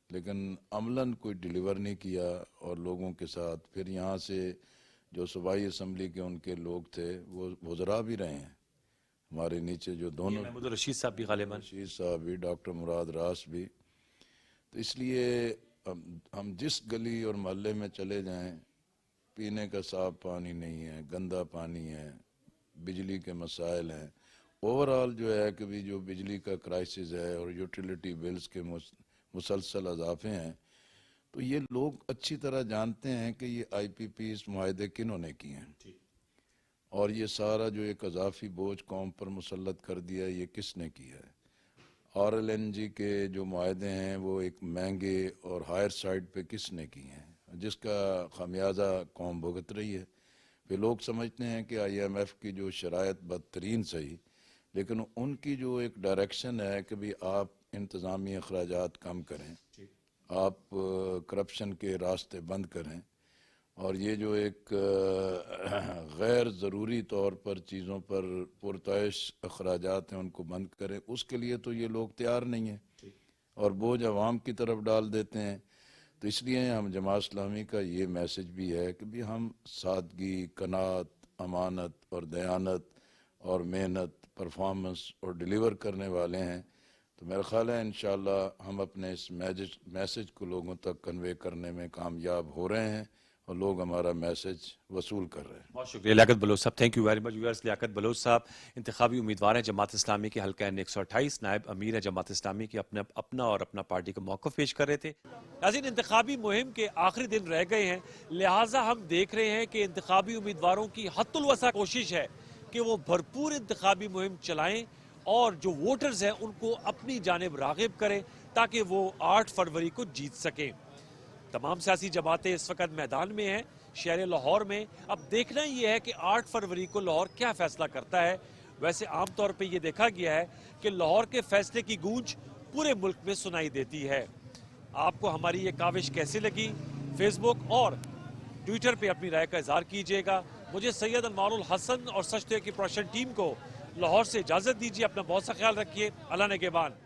लेकिन अमलन कोई डिलीवर नहीं किया और लोगों के साथ। फिर यहाँ से जो सूबाई असम्बली के उनके लोग थे वो वज़रा भी रहे हैं हमारे नीचे, जो दोनों रशीद साहब भी, गालिबन रशीद साहब भी, डॉक्टर मुराद रास भी। तो इसलिए हम जिस गली और मोहल्ले में चले जाएं, पीने का साफ पानी नहीं है, गंदा पानी है, बिजली के मसाइल हैं। ओवरऑल जो है कि भी जो बिजली का क्राइसिस है और यूटिलिटी बिल्स के मुसलसल अजाफे हैं, तो ये लोग अच्छी तरह जानते हैं कि ये IPPs मुआहदे किन्होंने किए हैं और ये सारा जो एक अजाफी बोझ कौम पर मुसल्लत कर दिया ये किसने किया है। RLNG के जो मुआहदे हैं वो एक महंगे और हायर साइड पे किसने किए हैं, जिसका खामियाजा कौम भुगत रही है। फिर लोग समझते हैं कि IMF की जो शराइत बदतरीन सही, लेकिन उनकी जो एक डायरेक्शन है कि भी आप इंतज़ामी अखराजात कम करें, आप करप्शन के रास्ते बंद करें और ये जो एक गैर ज़रूरी तौर पर चीज़ों पर पुरताइश अखराजात हैं उनको बंद करें, उसके लिए तो ये लोग तैयार नहीं हैं और बोझ अवाम की तरफ डाल देते हैं। तो इसलिए हम जमात इस्लामी का ये मैसेज भी है कि भी हम सादगी, कनात, अमानत और दयानत और मेहनत, परफॉर्मेंस और डिलीवर करने वाले हैं। तो मेरा ख्याल है इंशाअल्लाह हम अपने इस मैसेज को लोगों तक कन्वे करने में कामयाब हो रहे हैं और लोग हमारा मैसेज वसूल कर रहे हैं। बहुत शुक्रिया लियाकत बलोच साहब, thank you very much. Viewers, Liaquat Baloch साहब इंतखाबी उम्मीदवार हैं जमात इस्लामी के हल्का N 128, नायब अमीर है जमात इस्लामी के, अपना और अपना पार्टी का मौक़िफ़ पेश कर रहे थे। नाज़रीन, इंतखाबी मुहिम के आखिरी दिन रह गए हैं, लिहाजा हम देख रहे हैं कि इंतखाबी उम्मीदवारों की हद्दुल वसा कोशिश है कि वो भरपूर इंतखाबी मुहिम चलाएं और जो वोटर्स हैं उनको अपनी जानिब राग़िब करें ताकि वो 8 फरवरी को जीत सकें। तमाम सियासी जमातें इस वक्त मैदान में हैं शहर लाहौर में। अब देखना ये है कि 8 फरवरी को लाहौर क्या फैसला करता है। वैसे आम तौर पे ये देखा गया है कि लाहौर के फैसले की गूंज पूरे मुल्क में सुनाई देती है। आपको हमारी ये काविश कैसी लगी? फेसबुक और ट्विटर पे अपनी राय का इजहार कीजिएगा। मुझे सैयद अनवारुल हसन और सच की प्रोडक्शन टीम को लाहौर से इजाजत दीजिए। अपना बहुत सा ख्याल रखिए। अल्लाह ने के बाद।